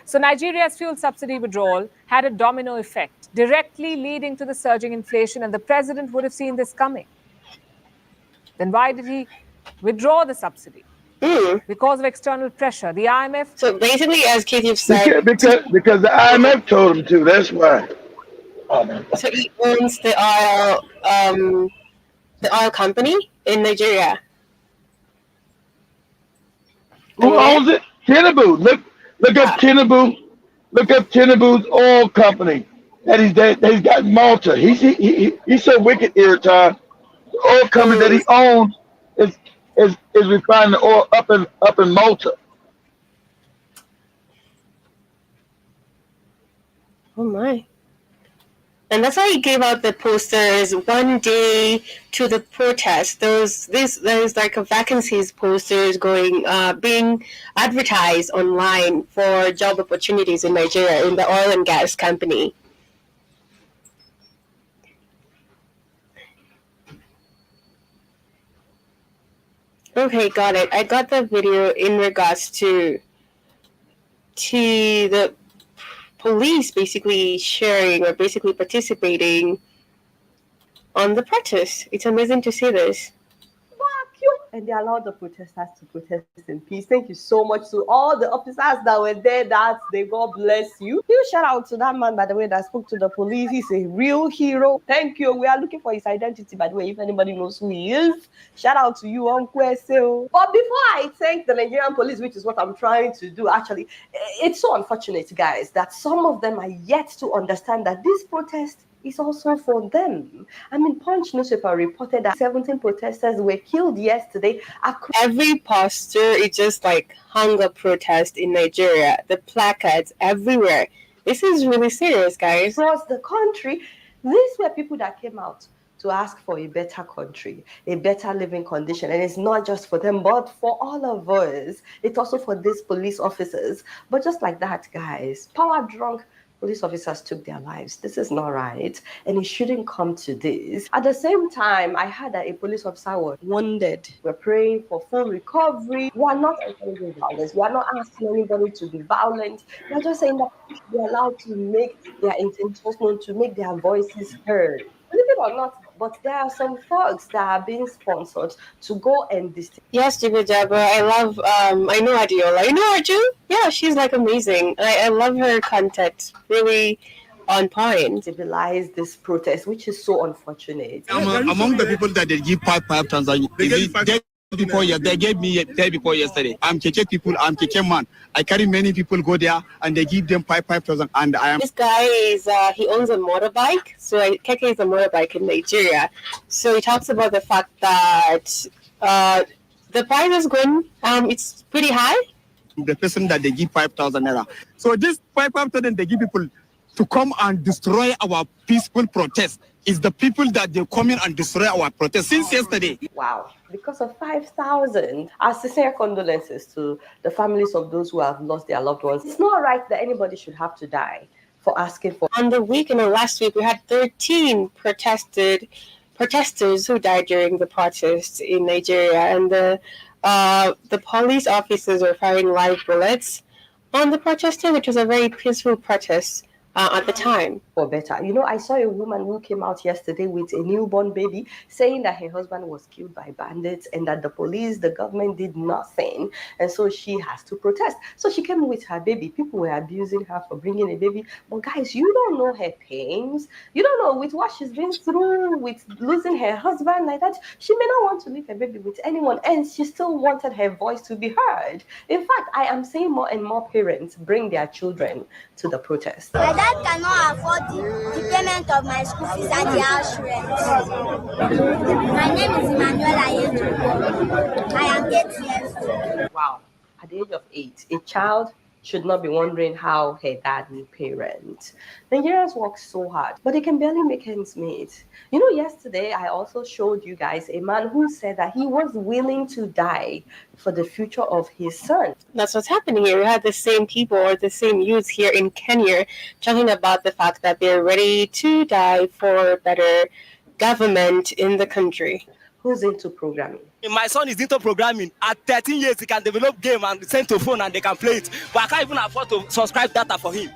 So Nigeria's fuel subsidy withdrawal had a domino effect, directly leading to the surging inflation, and the president would have seen this coming. Then why did he withdraw the subsidy? Because of external pressure. The IMF. So basically, as Katie said, because the IMF told him to. That's why. So he owns the oil company in Nigeria. Who owns it? Tinubu. Look up Tinubu. Look up Tinubu's oil company that he's got in Malta. He's so wicked, Irritar. The oil company that he owns is refining the oil up in Malta. Oh my. And that's why he gave out the posters one day to the protest. There's like a vacancies posters going being advertised online for job opportunities in Nigeria in the oil and gas company. Okay, got it. I got the video in regards to the police basically sharing or basically participating on the protest. It's amazing to see this. And they allowed the protesters to protest in peace. Thank you so much to all the officers that were there. God bless you. Huge shout out to that man, by the way, that spoke to the police. He's a real hero. Thank you. We are looking for his identity, by the way, if anybody knows who he is. Shout out to you, Uncle Eseo. But before I thank the Nigerian police, which is what I'm trying to do, actually, it's so unfortunate, guys, that some of them are yet to understand that this protest is also for them. I mean, Punch newspaper reported that 17 protesters were killed yesterday. Every poster is just like hunger protest in Nigeria. The placards everywhere. This is really serious, guys. Across the country, these were people that came out to ask for a better country, a better living condition. And it's not just for them, but for all of us. It's also for these police officers. But just like that, guys, power drunk police officers took their lives. This is not right, and it shouldn't come to this. At the same time, I heard that a police officer was wounded. We're praying for full recovery. We are not encouraging violence. We are not asking anybody to be violent. We are just saying that people should be allowed to make their intentions known, to make their voices heard. Believe it or not, but there are some thugs that are being sponsored to go and Yes, Jibu Jabba. I love, I know Adiola. You know Arju? Yeah, she's like amazing. I love her content. Really on point. Civilize this protest, which is so unfortunate. Among the people that they give 5,000, they gave me day before yesterday. I'm Keke people, I'm Keke man. I carry many people go there and they give them 5,000 and I am. This guy is, he owns a motorbike. So Keke is a motorbike in Nigeria. So he talks about the fact that the price is going, it's pretty high. The person that they give 5,000 naira. So this 5,000 they give people to come and destroy our peaceful protest. Is the people that they come in and destroy our protest since yesterday. Wow. Because of 5,000. Our sincere condolences to the families of those who have lost their loved ones. It's not right that anybody should have to die for asking for. On the weekend or last week, we had 13 protesters who died during the protests in Nigeria, and the police officers were firing live bullets on the protesters, which was a very peaceful protest at the time. For better. You know, I saw a woman who came out yesterday with a newborn baby saying that her husband was killed by bandits and that the police, the government did nothing. And so she has to protest. So she came with her baby. People were abusing her for bringing a baby. But guys, you don't know her pains. You don't know with what she's been through, with losing her husband like that. She may not want to leave her baby with anyone. And she still wanted her voice to be heard. In fact, I am seeing more and more parents bring their children to the protest. dad cannot afford the payment of my school fees and the house rent. My name is Emmanuel Ayetubo. I am 8 years old. Wow. At the age of 8, a child should not be wondering how her dad will parent. Nigerians work so hard, but they can barely make ends meet. You know, yesterday I also showed you guys a man who said that he was willing to die for the future of his son. That's what's happening here. We have the same people or the same youths here in Kenya talking about the fact that they're ready to die for better government in the country. Who's into programming? My son is into programming. At 13 years, he can develop game and send to phone and they can play it. But I can't even afford to subscribe data for him.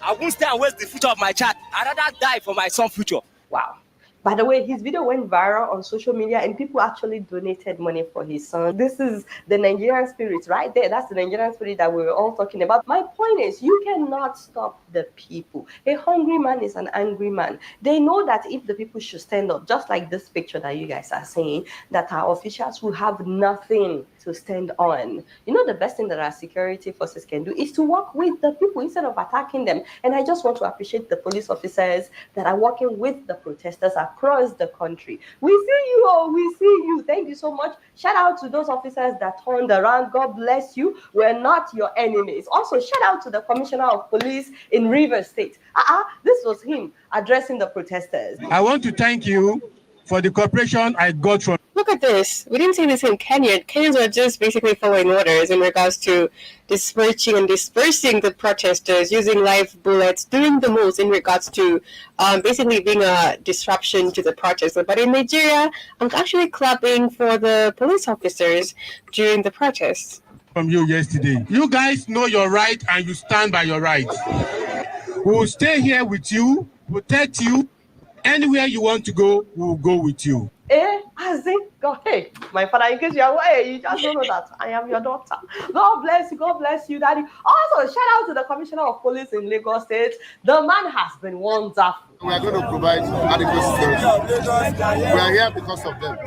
I won't stay and waste the future of my child. I'd rather die for my son's future. Wow. By the way, his video went viral on social media and people actually donated money for his son. This is the Nigerian spirit right there. That's the Nigerian spirit that we were all talking about. My point is, you cannot stop the people. A hungry man is an angry man. They know that if the people should stand up, just like this picture that you guys are seeing, that our officials will have nothing to stand on. You know, the best thing that our security forces can do is to work with the people instead of attacking them. And I just want to appreciate the police officers that are working with the protesters across the country. We see you all, we see you. Thank you so much. Shout out to those officers that turned around. God bless you. We're not your enemies. Also, shout out to the Commissioner of Police in Rivers State. This was him addressing the protesters. I want to thank you for the cooperation I got from. Look at this. We didn't see this in Kenya. Kenyans were just basically following orders in regards to dispersing the protesters, using live bullets, doing the most in regards to basically being a disruption to the protest. But in Nigeria, I'm actually clapping for the police officers during the protests. From you yesterday. You guys know your right and you stand by your right. We will stay here with you, protect you. Anywhere you want to go, we will go with you. As in, God, hey, my father, in case you are aware, you just don't know that I am your daughter. God bless you, Daddy. Also, shout out to the Commissioner of Police in Lagos State. The man has been wonderful. We are going to provide adequate security. We are here because of them.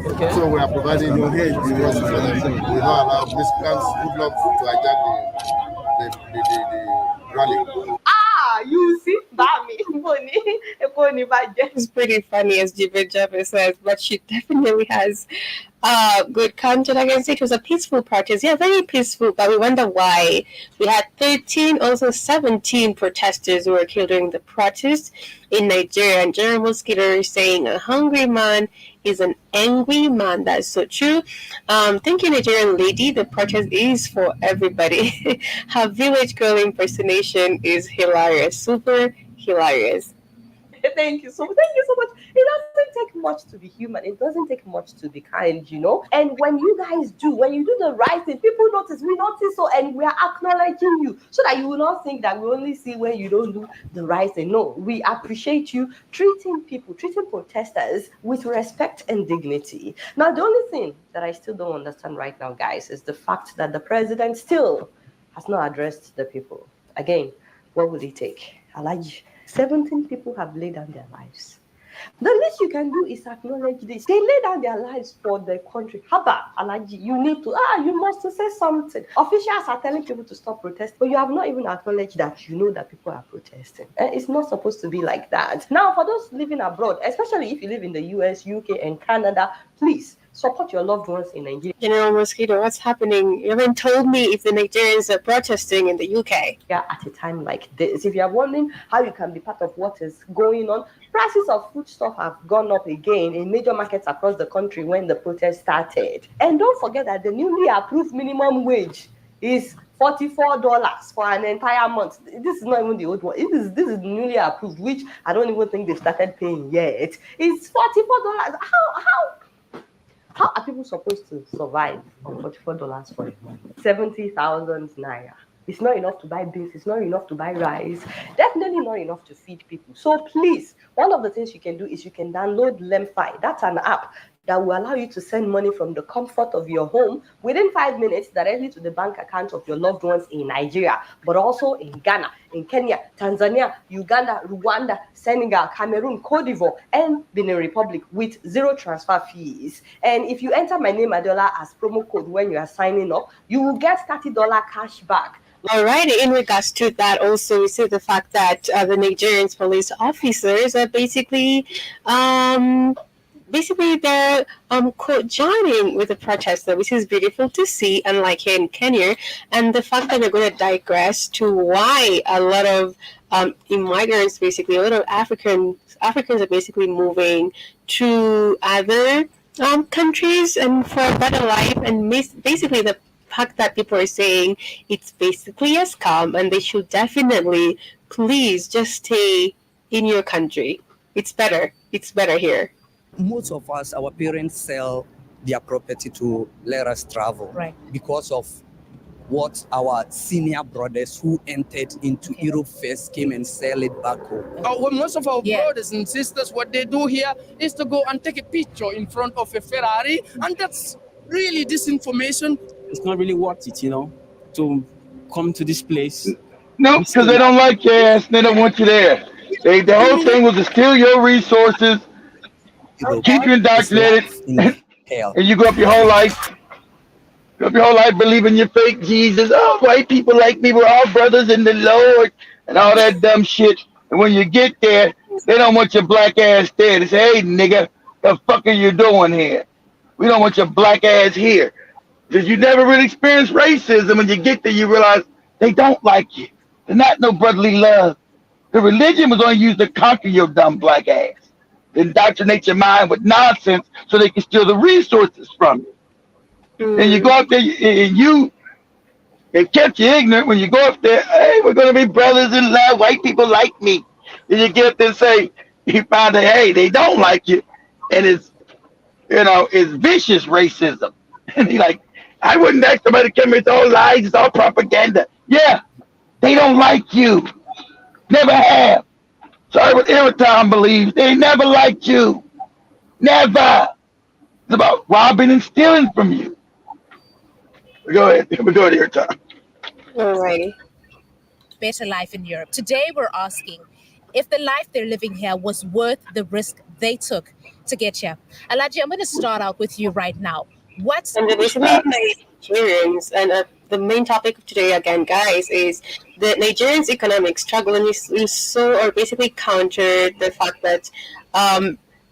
Okay. So we are providing security for them. We don't allow miscreants, good luck to hijack the rally. You see, it's pretty funny, as Jibe Jabe says, but she definitely has good content. I can say it was a peaceful protest. Yeah, very peaceful, but we wonder why. We had 13, also 17 protesters who were killed during the protest in Nigeria. And General Mosquito is saying a hungry man is an angry man. That's so true. Thank you, Nigerian lady. The protest is for everybody. Her village girl impersonation is hilarious. Super hilarious. Thank you so much. It doesn't take much to be human. It doesn't take much to be kind, you know. And when you do the right thing, people notice. We notice so, and we are acknowledging you so that you will not think that we only see when you don't do the right thing. No, we appreciate you treating protesters with respect and dignity. Now, the only thing that I still don't understand right now, guys, is the fact that the president still has not addressed the people. Again, what will it take? Alhaji, 17 people have laid down their lives. The least you can do is acknowledge this. They lay down their lives for the country. Haba, Alhaji, you need to, you must say something. Officials are telling people to stop protesting, but you have not even acknowledged that you know that people are protesting. It's not supposed to be like that. Now, for those living abroad, especially if you live in the US, UK, and Canada, please support your loved ones in Nigeria. General Mosquito, what's happening? You haven't told me if the Nigerians are protesting in the UK. Yeah, at a time like this. If you are wondering how you can be part of what is going on, prices of foodstuff have gone up again in major markets across the country when the protest started. And don't forget that the newly approved minimum wage is $44 for an entire month. This is not even the old one. This is newly approved, which I don't even think they've started paying yet. It's $44. How are people supposed to survive on $44 for a month? 70,000 naira. It's not enough to buy beans. It's not enough to buy rice. Definitely not enough to feed people. So please, one of the things you can do is you can download Lemfi. That's an app that will allow you to send money from the comfort of your home within 5 minutes directly to the bank account of your loved ones in Nigeria, but also in Ghana, in Kenya, Tanzania, Uganda, Rwanda, Senegal, Cameroon, Cote d'Ivoire, and Benin Republic with zero transfer fees. And if you enter my name Adeola as promo code when you are signing up, you will get $30 cash back. Alrighty, in regards to that, also we see the fact that the Nigerian police officers are basically they're quote joining with the protester, which is beautiful to see, unlike here in Kenya. And the fact that we're going to digress to why a lot of immigrants, basically a lot of Africans are basically moving to other countries and for a better life, and basically the fact that people are saying it's basically a scam and they should definitely please just stay in your country. It's better here. Most of us, our parents sell their property to let us travel, right? Because of what our senior brothers who entered into Europe first came and sell it back home. Well, most of our brothers and sisters, what they do here is to go and take a picture in front of a Ferrari, and that's really disinformation. It's not really worth it, to come to this place. No, because they don't like your ass. They don't want you there. The whole thing was to steal your resources, keep you indoctrinated, and you grew up your whole life. Believing your fake Jesus. Oh, white people like me. We're all brothers in the Lord and all that dumb shit. And when you get there, they don't want your black ass there. They say, hey, nigga, the fuck are you doing here? We don't want your black ass here. Because you never really experienced racism. When you get there, you realize they don't like you. There's not no brotherly love. The religion was only used to conquer your dumb black ass. Indoctrinate your mind with nonsense so they can steal the resources from you. And you go up there and they kept you ignorant when you go up there. Hey, we're going to be brothers in love. White people like me. And you get up there and say, you find that, hey, they don't like you. And it's vicious racism. And he's like, I wouldn't ask somebody to come. It's all lies. It's all propaganda. Yeah, they don't like you. Never have. Sorry what Eriton believes. They never liked you. Never. It's about robbing and stealing from you. Go ahead, Eriton. Alrighty. Better life in Europe. Today we're asking if the life they're living here was worth the risk they took to get here. Alaji, I'm going to start out with you right now. And basically Nigerians, and the main topic of today again, guys, is the Nigerians' economic struggle, and we saw or basically countered the fact that a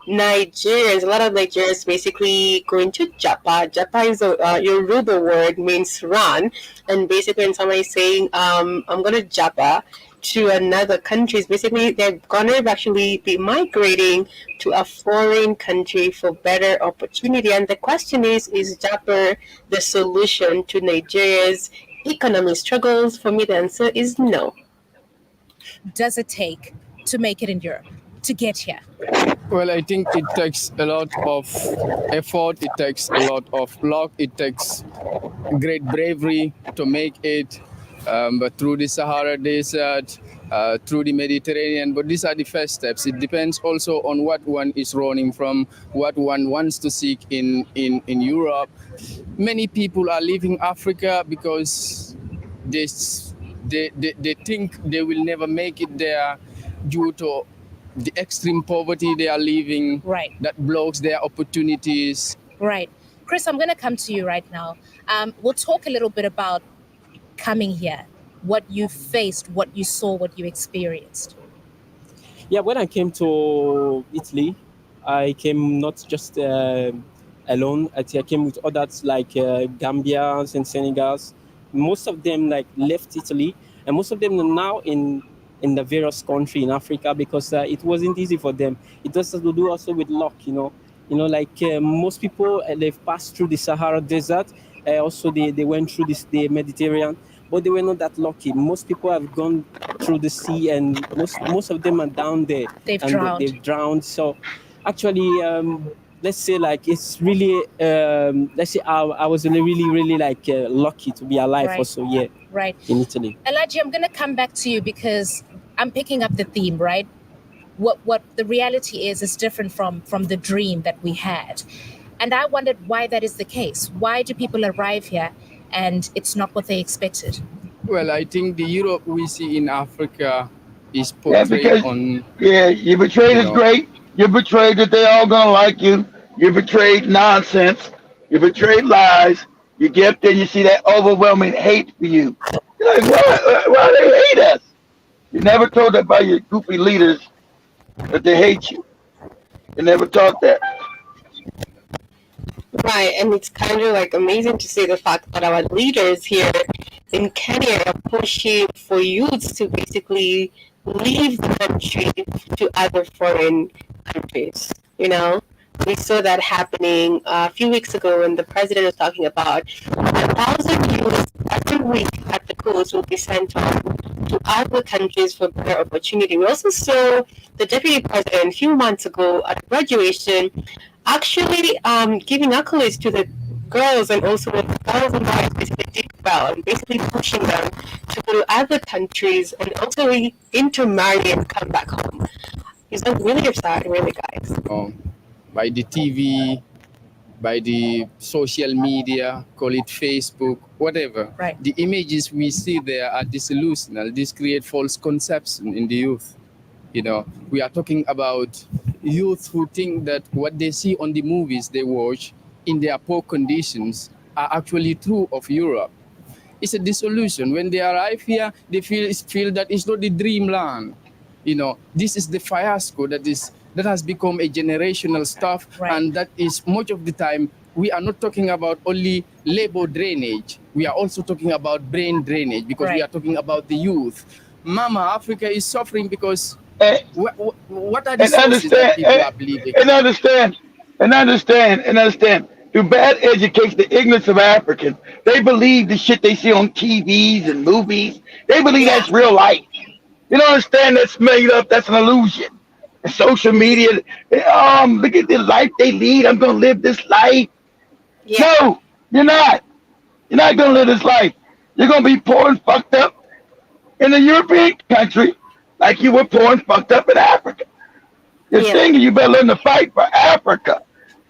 lot of Nigerians basically going to Japa. Japa is a Yoruba word, means run, and basically when somebody is saying, I'm going to Japa to another country, basically they're going to actually be migrating to a foreign country for better opportunity. And the question is Japa the solution to Nigeria's economic struggles? For me, the answer is no. Does it take to make it in Europe, to get here? Well, I think it takes a lot of effort, it takes a lot of luck, it takes great bravery to make it, but through the Sahara Desert, through the Mediterranean. But these are the first steps. It depends also on what one is running from, what one wants to seek in Europe. Many people are leaving Africa because they think they will never make it there due to the extreme poverty they are living, right, that blocks their opportunities. Right. Chris, I'm going to come to you right now. We'll talk a little bit about coming here, what you faced, what you saw, what you experienced. Yeah, when I came to Italy, I came not just alone. I came with others like Gambians and Senegals. Most of them left Italy, and most of them are now in the various countries in Africa because it wasn't easy for them. It has to do also with luck, most people, they've passed through the Sahara Desert. Also, they went through the Mediterranean, but they were not that lucky. Most people have gone through the sea, and most of them are down there. They've drowned. So actually, let's say it's really, let's say I was really lucky to be alive also, yeah. Right. In Italy. Alaji, I'm going to come back to you because I'm picking up the theme, right? What the reality is different from the dream that we had. And I wondered why that is the case. Why do people arrive here and it's not what they expected? Well, I think the Europe we see in Africa is portrayed on... Yeah, you betrayed is great. You betrayed that they all gonna like you. You betrayed nonsense. You betrayed lies. You get there and you see that overwhelming hate for you. You're like, why they hate us? You never told that by your goofy leaders that they hate you. You never taught that. Right, and it's kind of like amazing to see the fact that our leaders here in Kenya are pushing for youths to basically leave the country to other foreign countries. You know, we saw that happening a few weeks ago when the president was talking about 1,000 youths every week at the coast will be sent on to other countries for better opportunity. We also saw the deputy president a few months ago at graduation actually giving accolades to the girls and also the girls and boys basically did well and basically pushing them to go to other countries and also intermarry and come back home. Is that really upset, really, guys? By the TV, by the social media, call it Facebook, whatever. Right. The images we see there are disillusional. This create false conception in the youth. You know, we are talking about youth who think that what they see on the movies they watch in their poor conditions are actually true of Europe. It's a disillusion. When they arrive here, they feel that it's not the dreamland. You know, this is the fiasco that has become a generational stuff, and that is much of the time we are not talking about only labor drainage. We are also talking about brain drainage because we are talking about the youth. Mama, Africa is suffering because what are the sources that people are believing? And understand. Through bad education, the ignorance of Africans, they believe the shit they see on TVs and movies. They believe that's real life. You don't understand that's made up. That's an illusion. And social media, look at the life they lead. I'm gonna live this life. Yeah. No, you're not. You're not gonna live this life. You're gonna be poor and fucked up in a European country like you were poor and fucked up in Africa. You're thinking you better learn to fight for Africa.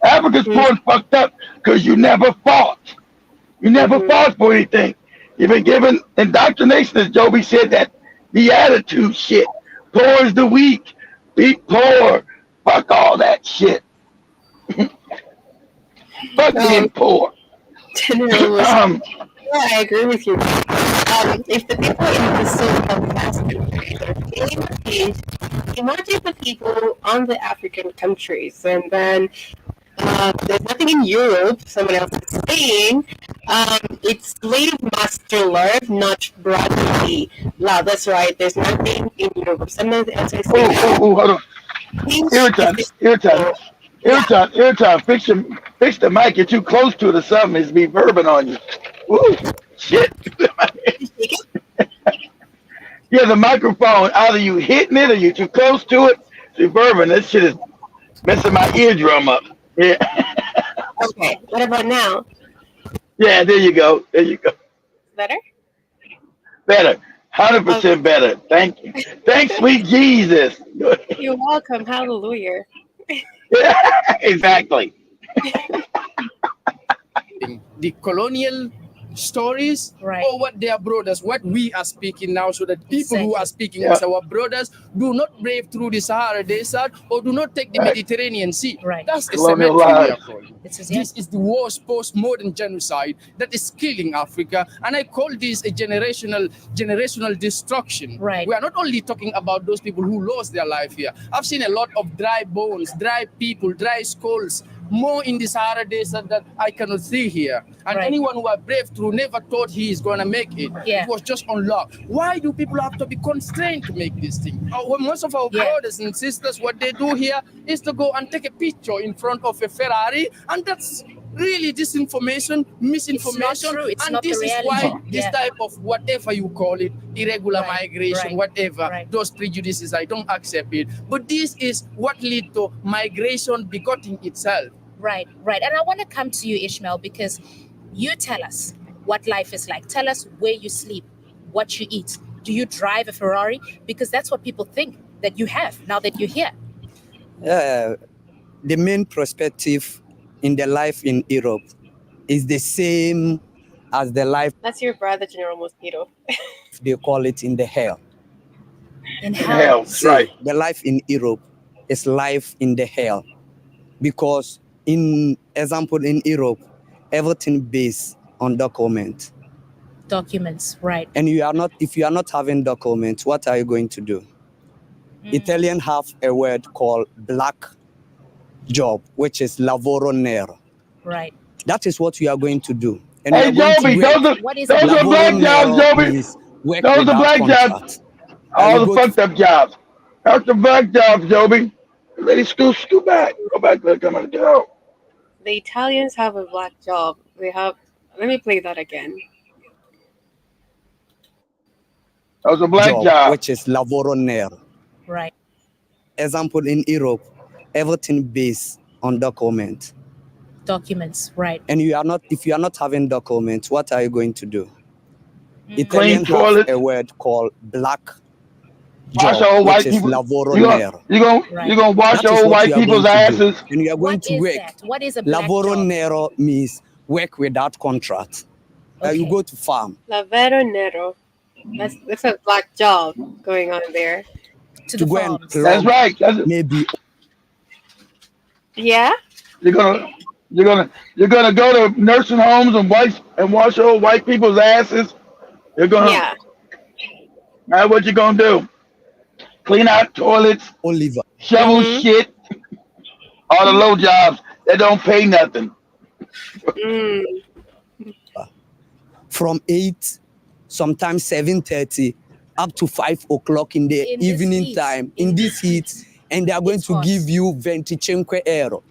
Africa's poor and fucked up because you never fought. You never fought for anything. You've been given indoctrination, as Joby said, that the attitude shit. Poor is the weak. Be poor. Fuck all that shit. Fuck being poor. I agree with you. If the people in the so-called fast countries are feeling the pain, imagine the people on the African countries, and then there's nothing in Europe, someone else is saying, it's slave master love, not brotherly love. That's right, there's nothing in Europe. Someone else is saying, hold on. Irritant. Fix the mic. You're too close to it or something. It's be verbing on you. Woo, shit. Yeah, the microphone, either you hitting it or you're too close to it. It's reverbing. This shit is messing my eardrum up. Yeah. Okay, what about now? Yeah, there you go. Better? Better. 100% better. Thank you. Thanks, sweet Jesus. You're welcome. Hallelujah. Exactly. The colonial stories or what they are brothers, what we are speaking now, so that people who are speaking as our brothers do not brave through the Sahara Desert or do not take the Mediterranean Sea. That's a Colonial cemetery we lies. are calling. This is the worst post-modern genocide that is killing Africa, and I call this a generational destruction. We are not only talking about those people who lost their life here. I've seen a lot of dry bones, dry people, dry skulls, more in the Sahara Desert that I cannot see here. And anyone who are brave through never thought he is going to make it. It was just on luck. Why do people have to be constrained to make this thing? Most of our brothers and sisters, what they do here is to go and take a picture in front of a Ferrari, and that's really disinformation, misinformation. It's not true. It's and not this the is reality. why this type of whatever you call it, irregular migration, whatever, those prejudices, I don't accept it. But this is what lead to migration begetting itself. Right. And I want to come to you, Ishmael, because you tell us what life is like. Tell us where you sleep, what you eat. Do you drive a Ferrari? Because that's what people think that you have now that you're here. The main perspective in the life in Europe is the same as the life That's your brother, General Mosquito. they call it in the hell. In hell. See, the life in Europe is life in the hell. Because in example in Europe, everything based on document. Documents, right. And if you are not having documents, what are you going to do? Italian have a word called black job, which is lavoro nero. Right. That is what we are going to do. And Hey, Joby, those are black jobs, Joby. Work Those are without black jobs. contract. All the fucked up jobs. That's the black jobs, Joby. Lady, scoot back. Go back to come on the go. The Italians have a black job. They have. Let me play that again. That was a black job, which is lavoro nero. Right. Example, in Europe, everything based on document. Documents, right. And if you are not having documents, what are you going to do? Clean Italian have toilets. a word called black Wash job, old white which is people. lavoro You nero. gonna wash That is old what white you are people's going to do. asses. And you are going What to is work. that? What is a black Lavoro job? nero means work without contract. You go to farm. Lavero nero. That's a black job going on there. To go and plug. That's right. Maybe. Yeah. You're gonna go to nursing homes and wash old white people's asses. You're gonna. Yeah. Now what you gonna do? Clean out toilets. Oliver. Shovel shit. All the low jobs that don't pay nothing. From 8, sometimes 7:30, up to 5 o'clock in the evening time, in this heat, and they are going to give you 25 euro.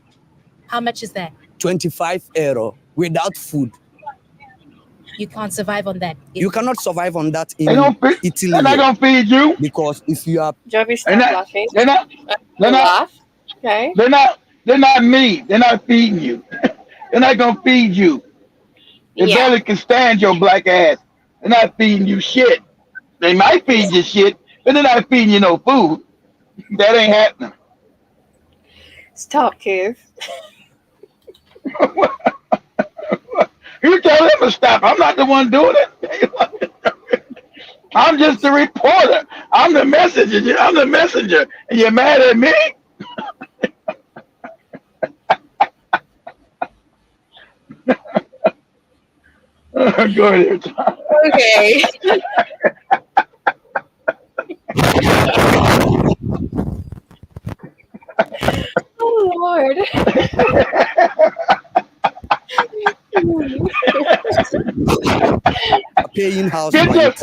How much is that? 25 euro without food. You can't survive on that. You cannot survive on that in Italy. They're not gonna feed you. Because if you are... Joby, stop laughing. They're not. Laugh. Okay. They're not me. They're not feeding you. They're not gonna feed you. They barely can stand your black ass. They're not feeding you shit. They might feed you shit, but they're not feeding you no food. That ain't happening. Stop, Keith. You tell them to stop. I'm not the one doing it. I'm just the reporter. I'm the messenger. I'm the messenger. And you're mad at me? Go ahead. Okay. Oh Lord. Paying house Get rent.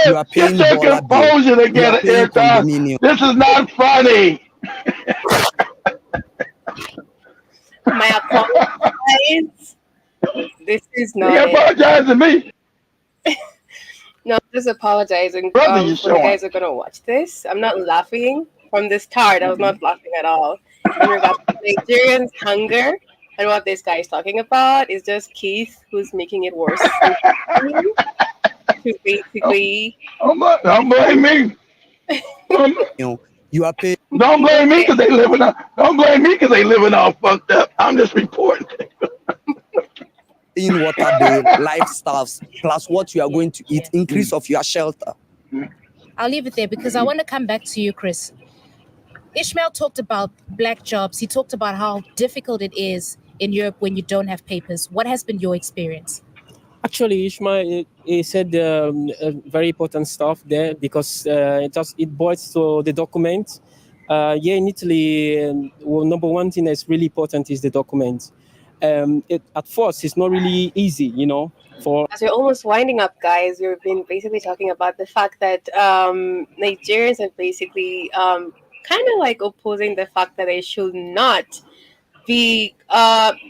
You are paying your dollar bill. composure You together, are paying Airtime. condominium. This is not funny. My apologies. This is not You it. apologize to me. No, just apologizing. Brother, you For the guys who are gonna watch this, I'm not laughing from the start. I was not laughing at all. In regards to Nigerians' hunger and what this guy is talking about is just Keith who's making it worse. Who's basically Don't blame me. You are paying. Don't blame me because they living. Don't blame me because they living all fucked up. I'm just reporting. In water bill, lifestyles, plus what you are going to eat, increase of your shelter. I'll leave it there because I want to come back to you, Chris. Ishmael talked about black jobs. He talked about how difficult it is in Europe when you don't have papers. What has been your experience? Actually, Ishmael, he said very important stuff there because it boils to the document. In Italy, number one thing that's really important is the document. At first, it's not really easy, as we're almost winding up, guys, we've been basically talking about the fact that Nigerians are basically kind of like opposing the fact that they should not be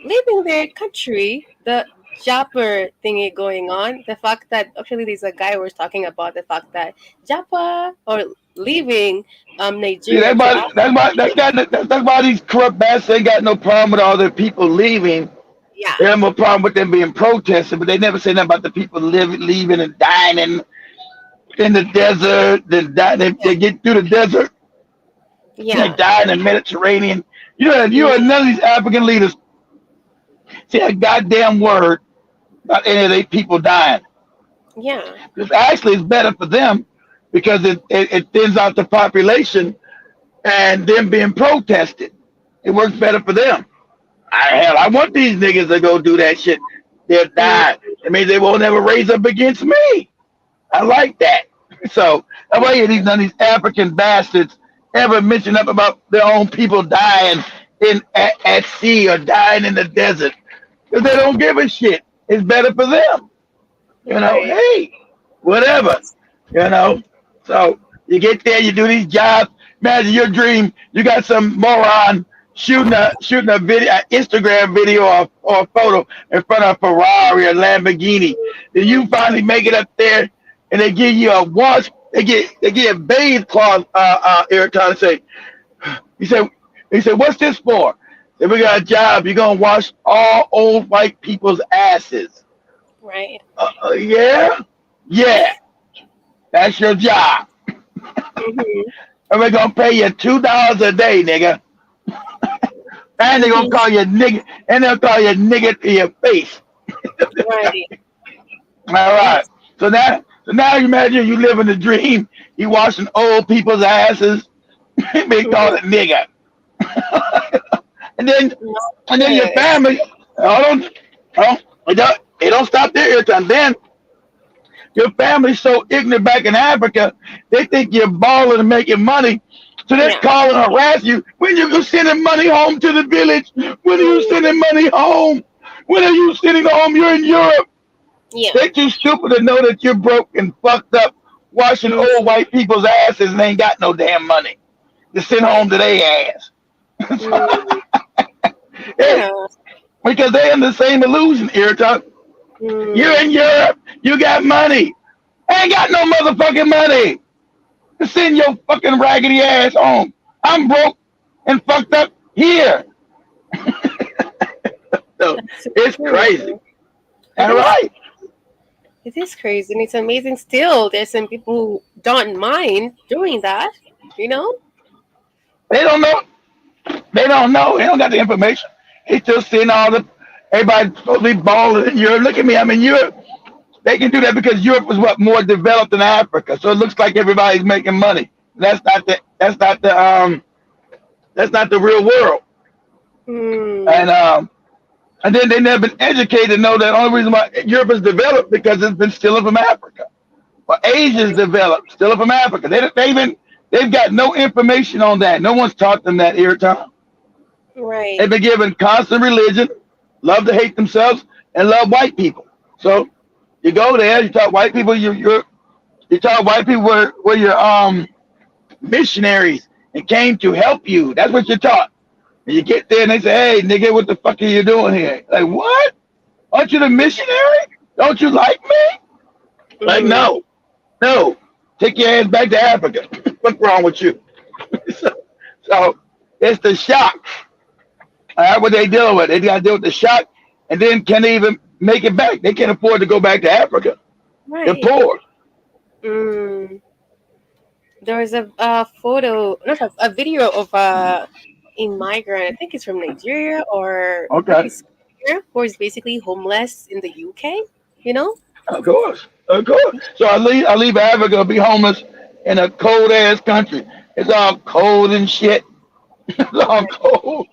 leaving their country. The Japa thingy going on. The fact that actually there's a guy who was talking about the fact that Japa or leaving Nigeria. That's why these corrupt bastards ain't got no problem with all the people leaving. Yeah. They have no problem with them being protested, but they never say nothing about the people leaving and dying in the desert. They get through the desert. Yeah. They die in the Mediterranean. You know, none of these African leaders say a goddamn word about any of these people dying. Yeah. It's better for them because it thins out the population and them being protested. It works better for them. I want these niggas to go do that shit. They'll die. It means they won't ever raise up against me. I like that. So that's why none of these African bastards ever mention up about their own people dying at sea or dying in the desert. Because they don't give a shit. It's better for them. You know, hey, whatever. You know. So you get there, you do these jobs. Imagine your dream. You got some moron shooting a video, an Instagram video or a photo in front of a Ferrari or Lamborghini. Then you finally make it up there, and they give you a wash. They get a bathe cloth. Eric Tyler say. He said, what's this for? If we got a job, you're gonna wash all old white people's asses. Right. Yeah. That's your job. And we're gonna pay you $2 a day, nigga. And they're gonna call you a nigga, and they'll call you a nigga to your face. Right. All right. So now you imagine you live in the dream. You washing old people's asses. They call it nigga. and then your family. It don't stop there every time. Then your family's so ignorant back in Africa, they think you're balling and making money. So they're calling and harass you. When you sending money home to the village? When are you sending money home? When are you sending home? You're in Europe. Yeah. They're too stupid to know that you're broke and fucked up, washing old white people's asses and ain't got no damn money to send home to their ass. Because they're in the same illusion, Irritant. You're in Europe. You got money. I ain't got no motherfucking money to send your fucking raggedy ass home. I'm broke and fucked up here. So it's crazy. All right. It is crazy, and it's amazing still. There's some people who don't mind doing that, you know? They don't know. They don't know. They don't got the information. They still seeing everybody supposed to be balling in Europe. Look at me, I'm in Europe. They can do that because Europe was more developed than Africa. So it looks like everybody's making money. That's not the real world. And then they never been educated to know that the only reason why Europe is developed because it's been stealing from Africa. Or Asia's developed, stealing from Africa. They've got no information on that. No one's taught them that here, Tom. Right. They've been given constant religion, love to hate themselves, and love white people. So you go there, you talk white people, you talk white people were your missionaries and came to help you. That's what you're taught. And you get there and they say, hey, nigga, what the fuck are you doing here? Like, what? Aren't you the missionary? Don't you like me? Like, no. Take your ass back to Africa. What's wrong with you? so it's the shock. All right, what they dealing with. They got to deal with the shock, and then can't even make it back. They can't afford to go back to Africa. Right. They're poor. There was a video of a migrant, I think it's from Nigeria or who is basically homeless in the UK, you know? Of course. So I leave Africa, be homeless in a cold ass country. It's all cold and shit. It's all cold.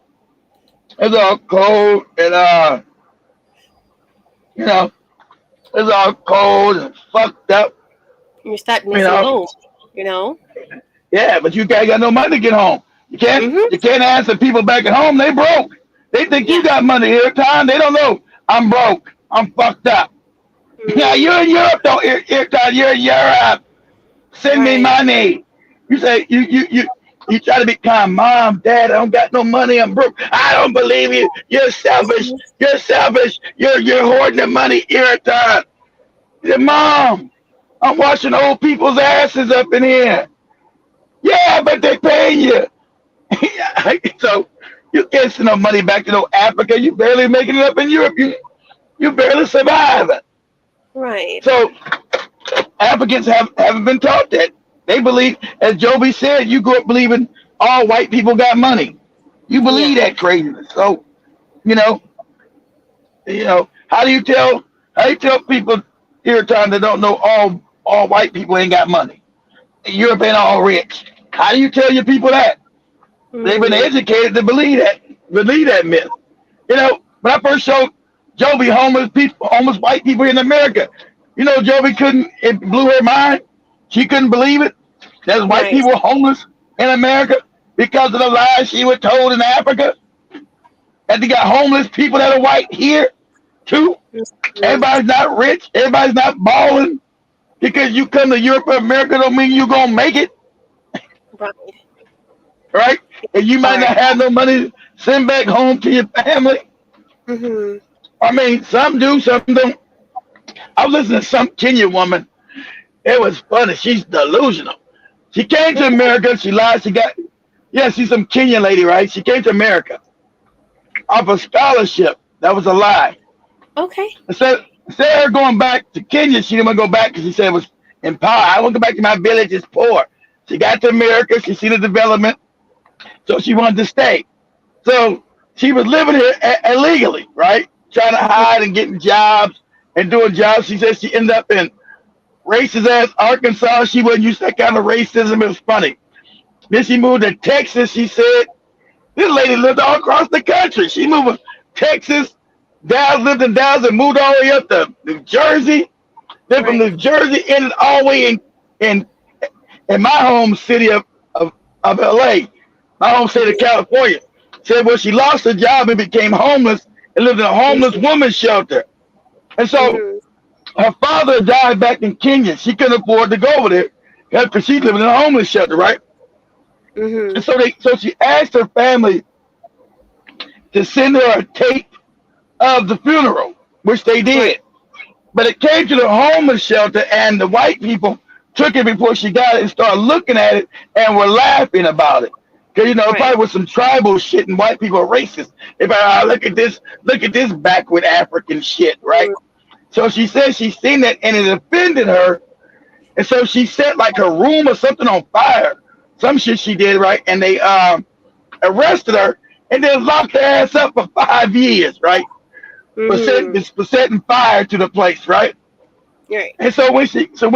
It's all cold and you know, it's all cold and fucked up. You start missing home, you know? Yeah, but you got no money to get home. You can't answer people back at home. They broke. They think you got money here, Tom. They don't know. I'm broke. I'm fucked up. Yeah, you're in Europe though, Tom. You're in Europe. Send me money. You say you try to be calm. Mom, Dad, I don't got no money. I'm broke. I don't believe you. You're selfish. You're selfish. You're hoarding the money, Tom. You say, Mom, I'm washing old people's asses up in here. Yeah, but they're paying you. So you can't send no money back to no Africa. You barely making it up in Europe. You barely surviving. Right. So Africans haven't been taught that. They believe, as Joby said, you grew up believing all white people got money. You believe that craziness. So, you know, how do you tell people here time that don't know all white people ain't got money? Europe ain't all rich. How do you tell your people that? They've been educated to believe that myth. You know, when I first showed Joby, homeless white people in America. You know, Joby it blew her mind. She couldn't believe it. There's white Right. people homeless in America because of the lies she was told in Africa. And they got homeless people that are white here too. Everybody's not rich. Everybody's not balling. Because you come to Europe or America don't mean you're going to make it. Right. Right? And you might not have no money to send back home to your family. Mm-hmm. I mean, some do, some don't. I was listening to some Kenyan woman. It was funny. She's delusional. She came to America. She lied. She's some Kenyan lady, right? She came to America off a scholarship. That was a lie. Okay. Instead of her going back to Kenya, she didn't want to go back because she said it was in power. I want to go back to my village. It's poor. She got to America. She seen the development. So she wanted to stay. So she was living here illegally, right? Trying to hide and getting jobs and doing jobs. She said she ended up in racist ass Arkansas. She wasn't used to that kind of racism. It was funny. Then she moved to Texas. She said, this lady lived all across the country. She moved from Texas, Dallas, lived in Dallas and moved all the way up to New Jersey. Then from New Jersey ended all the way in my home city of LA, my home state of California. Said, well, she lost her job and became homeless and lived in a homeless woman's shelter. And so her father died back in Kenya. She couldn't afford to go over there because she's living in a homeless shelter, right? Mm-hmm. And so she asked her family to send her a tape of the funeral, which they did. But it came to the homeless shelter, and the white people took it before she got it and started looking at it and were laughing about it. Because, you know, it probably was some tribal shit, and white people are racist. They probably, look at this backward African shit, right? So she said she seen that, and it offended her. And so she set like her room or something on fire. Some shit she did, right? And they arrested her and then locked her ass up for 5 years, right? For setting fire to the place, right? Right. And so when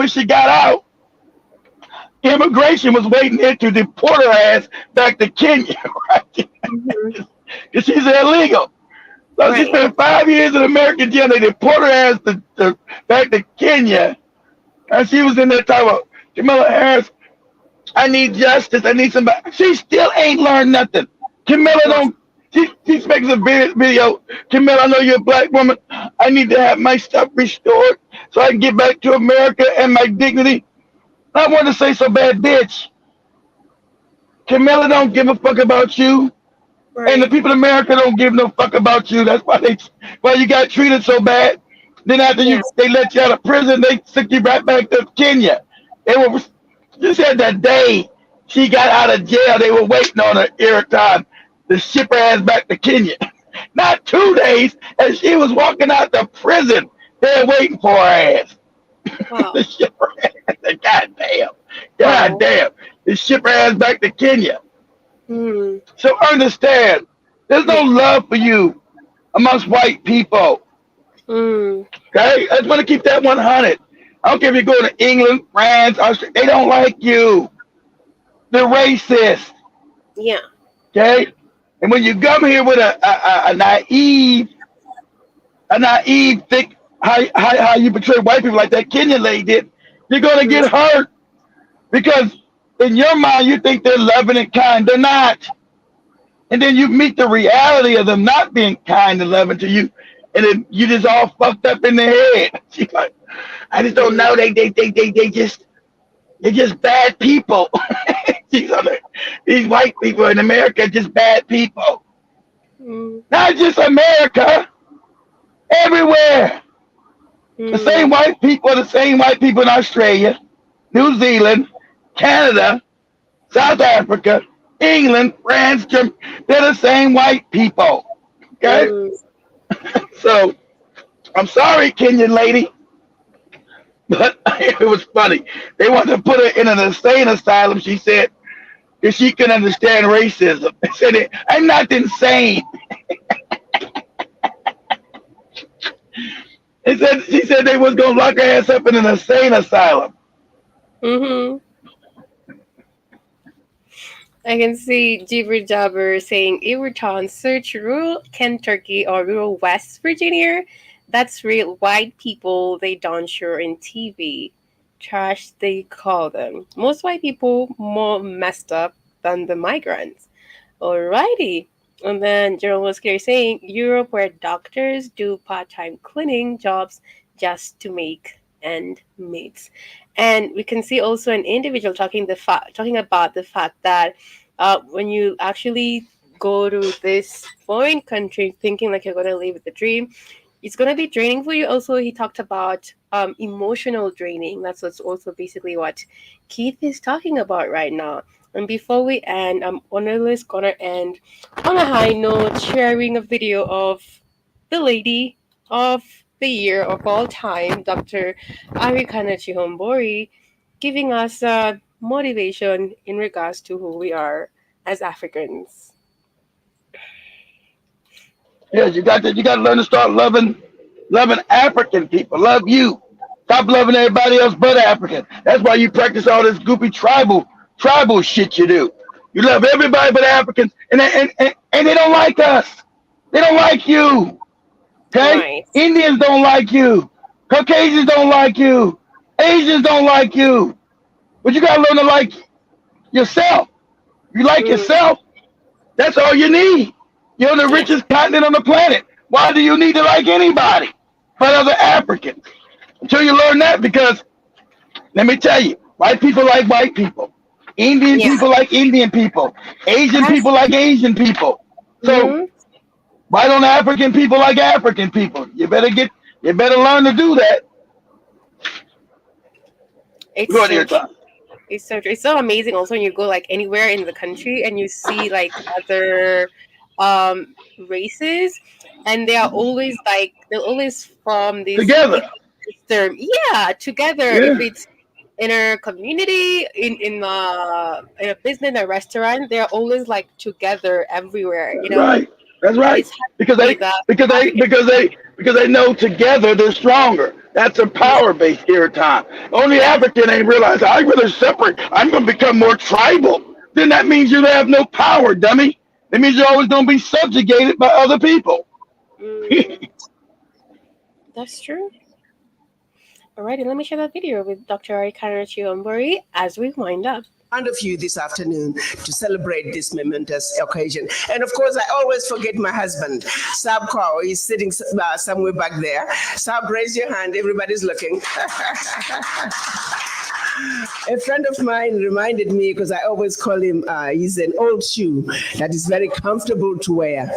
she got out, immigration was waiting there to deport her ass back to Kenya, right? Because she's illegal. So she spent 5 years in American jail. They deported her ass back to Kenya. And she was in there talking about, Camilla Harris, I need justice. I need somebody. She still ain't learned nothing. Camilla don't. She's making a video. Camilla, I know you're a black woman. I need to have my stuff restored so I can get back to America and my dignity. I want to say so bad, bitch. Camilla don't give a fuck about you. And the people in America don't give no fuck about you. That's why you got treated so bad. Then after they let you out of prison, they took you right back to Kenya. She said that day she got out of jail, they were waiting on her every time to ship her ass back to Kenya. Not 2 days, as she was walking out the prison, they're waiting for her ass. Wow. To ship her ass. God damn. To ship her ass back to Kenya. So understand, there's no love for you amongst white people. Okay? I just want to keep that 100. I don't care if you go to England, France, Australia, they don't like you. They're racist. Yeah. Okay? And when you come here with a naive, thick, how you portray white people like that Kenyan lady did, you're gonna get hurt. Because in your mind you think they're loving and kind. They're not. And then you meet the reality of them not being kind and loving to you, and then you just all fucked up in the head. She's like, I just don't know. They're just bad people. These white people in America are just bad people. Not just America. Everywhere. The same white people are the same white people in Australia, New Zealand, Canada, South Africa, England, France, Germany. They're the same white people. Okay? So, I'm sorry, Kenyan lady. But it was funny. They wanted to put her in an insane asylum, she said, because she couldn't understand racism. They said, I'm not insane. She said they was going to lock her ass up in an insane asylum. I can see Jibber Jabber saying Everton, search rural Kentucky or rural West Virginia. That's real white people they don't show in TV. Trash they call them. Most white people more messed up than the migrants. Alrighty. And then Jerome was here saying Europe where doctors do part-time cleaning jobs just to make end meet. And we can see also an individual talking about the fact that when you actually go to this foreign country thinking like you're going to live the dream, it's going to be draining for you. Also, he talked about emotional draining. That's what's also basically what Keith is talking about right now. And before we end, I'm honestly gonna end on a high note, sharing a video of the lady of the year of all time, Dr. Arikana Chihombori, giving us motivation in regards to who we are as Africans. Yes, you got to learn to start loving African people. Love you. Stop loving everybody else but African. That's why you practice all this goopy tribal shit you do. You love everybody but Africans, and they don't like us. They don't like you. Okay? Right. Indians don't like you. Caucasians don't like you. Asians don't like you. But you gotta learn to like yourself. You like yourself, that's all you need. You're the richest continent on the planet. Why do you need to like anybody but other Africans? Until you learn that, because let me tell you, white people like white people. Indian people like Indian people. Asian people like Asian people. So why don't African people like African people? You better learn to do that. It's so amazing also when you go like anywhere in the country and you see like other races, and they are always like they're always from this together. Together. If it's in a community, in a business, in a restaurant, they're always like together everywhere. You know, right? That's right. Because they know together they're stronger. That's a power base here at time. Only African ain't realized I'd rather separate. I'm going to become more tribal. Then that means you have no power, dummy. That means you're always going to be subjugated by other people. That's true. Alrighty, let me share that video with Dr. Arikana Chihombori as we wind up. Of you this afternoon to celebrate this momentous occasion. And of course, I always forget my husband, Sab Kwao. He's sitting somewhere back there. Sab, raise your hand. Everybody's looking. A friend of mine reminded me, because I always call him, he's an old shoe that is very comfortable to wear.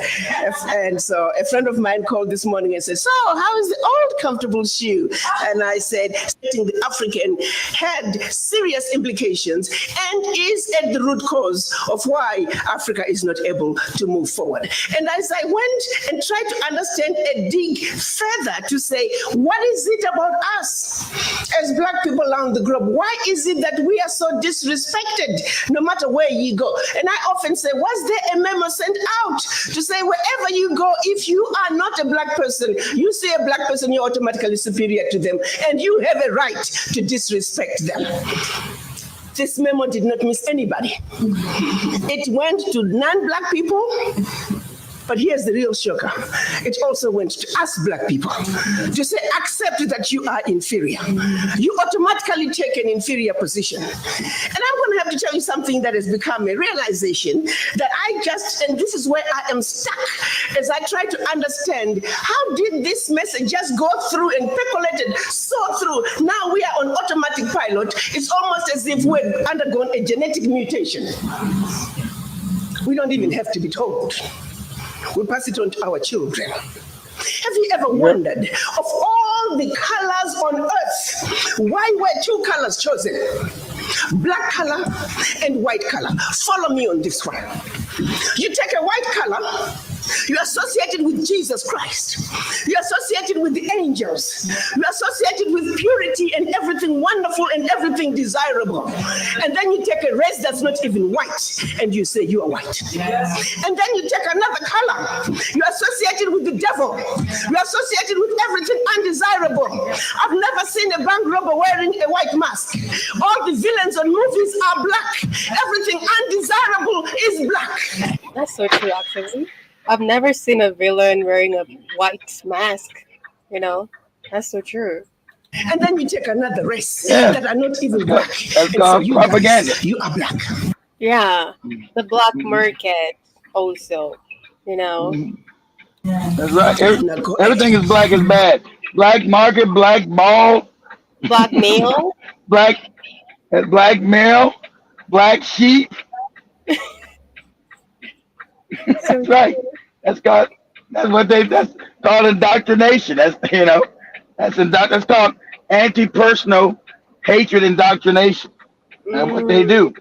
And so a friend of mine called this morning and said, so how is the old comfortable shoe? And I said, setting the African had serious implications and is at the root cause of why Africa is not able to move forward. And as I went and tried to understand and dig further to say, what is it about us as Black people around the globe? Why is it that we are so disrespected no matter where you go? And I often say, was there a memo sent out to say wherever you go, if you are not a Black person, you see a Black person, you're automatically superior to them and you have a right to disrespect them? This memo did not miss anybody. It went to non-Black people, but here's the real shocker. It also went to us Black people to say, accept that you are inferior. You automatically take an inferior position. And I'm going to have to tell you something that has become a realization that and this is where I am stuck as I try to understand, how did this message just go through and percolated so through? Now we are on automatic pilot. It's almost as if we've undergone a genetic mutation. We don't even have to be told. We pass it on to our children. Have you ever wondered, of all the colors on earth, why were two colors chosen? Black color and white color. Follow me on this one. You take a white color, you're associated with Jesus Christ. You're associated with the angels. You're associated with purity and everything wonderful and everything desirable. And then you take a race that's not even white and you say you are white. Yes. And then you take another color. You're associated with the devil. You're associated with everything undesirable. I've never seen a bank robber wearing a white mask. All the villains on movies are black. Everything undesirable is black. That's so true, actually. I've never seen a villain wearing a white mask. You know, that's so true. And then you take another race Yeah. that are not even black. That's And so called you propaganda. guys, you are black. Yeah, the black market also. You know. That's right. Everything is black is bad. Black market, black ball, Black male. black male, black sheep. That's right. That's called. That's called indoctrination. That's that's called anti-personal hatred indoctrination. That's what they do.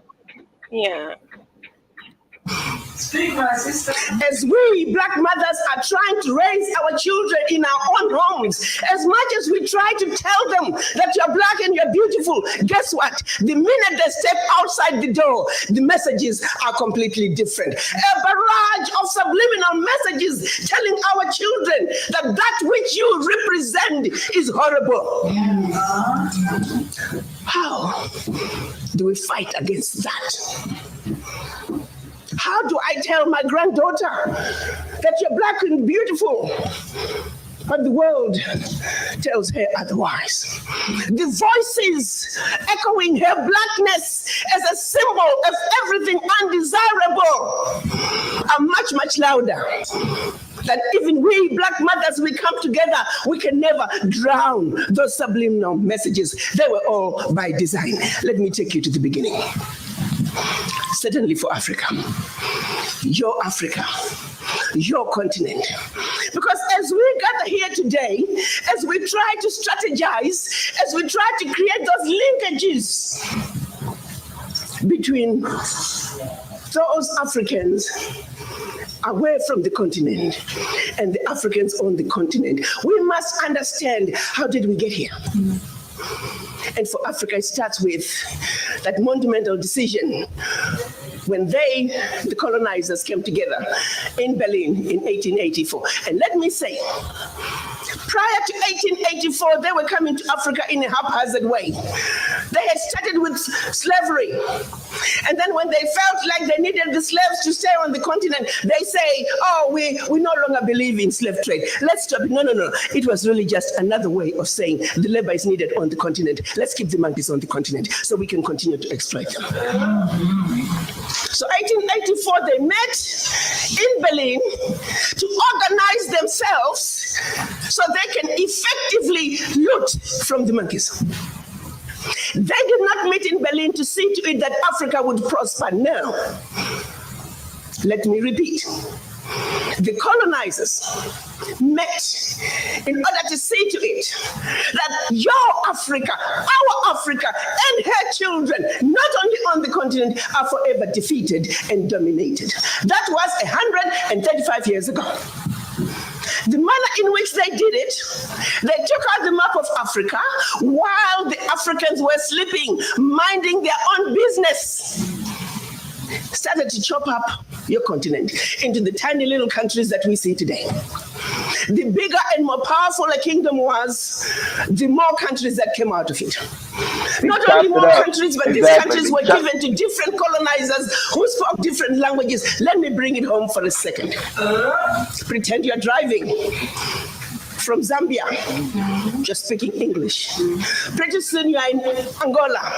Yeah. As we black mothers are trying to raise our children in our own homes, as much as we try to tell them that you're black and you're beautiful, guess what? The minute they step outside the door, the messages are completely different. A barrage of subliminal messages telling our children that that which you represent is horrible. How do we fight against that? How do I tell my granddaughter that you're black and beautiful, but the world tells her otherwise? The voices echoing her blackness as a symbol of everything undesirable are much, much louder. That even we black mothers, we come together, we can never drown those subliminal messages. They were all by design. Let me take you to the beginning. Certainly for Africa, your continent. Because as we gather here today, as we try to strategize, as we try to create those linkages between those Africans away from the continent and the Africans on the continent, we must understand, how did we get here? And for Africa, it starts with that monumental decision when the colonizers came together in Berlin in 1884. And let me say, prior to 1884, they were coming to Africa in a haphazard way. They had started with slavery. And then when they felt like they needed the slaves to stay on the continent, they say, oh, we no longer believe in slave trade. Let's stop it. No. It was really just another way of saying the labor is needed on the continent. Let's keep the monkeys on the continent so we can continue to exploit them. So 1884, they met in Berlin to organize themselves so they can effectively loot from the monkeys. They did not meet in Berlin to see to it that Africa would prosper. No. Let me repeat. The colonizers met in order to see to it that your Africa, our Africa, and her children, not only on the continent, are forever defeated and dominated. That was 135 years ago. The manner in which they did it, they took out the map of Africa while the Africans were sleeping, minding their own business. Started to chop up your continent into the tiny little countries that we see today. The bigger and more powerful a kingdom was, the more countries that came out of it. Not only more countries, but these countries were given to different colonizers who spoke different languages. Let me bring it home for a second. Pretend you're driving from Zambia, just speaking English. Pretty soon you are in Angola,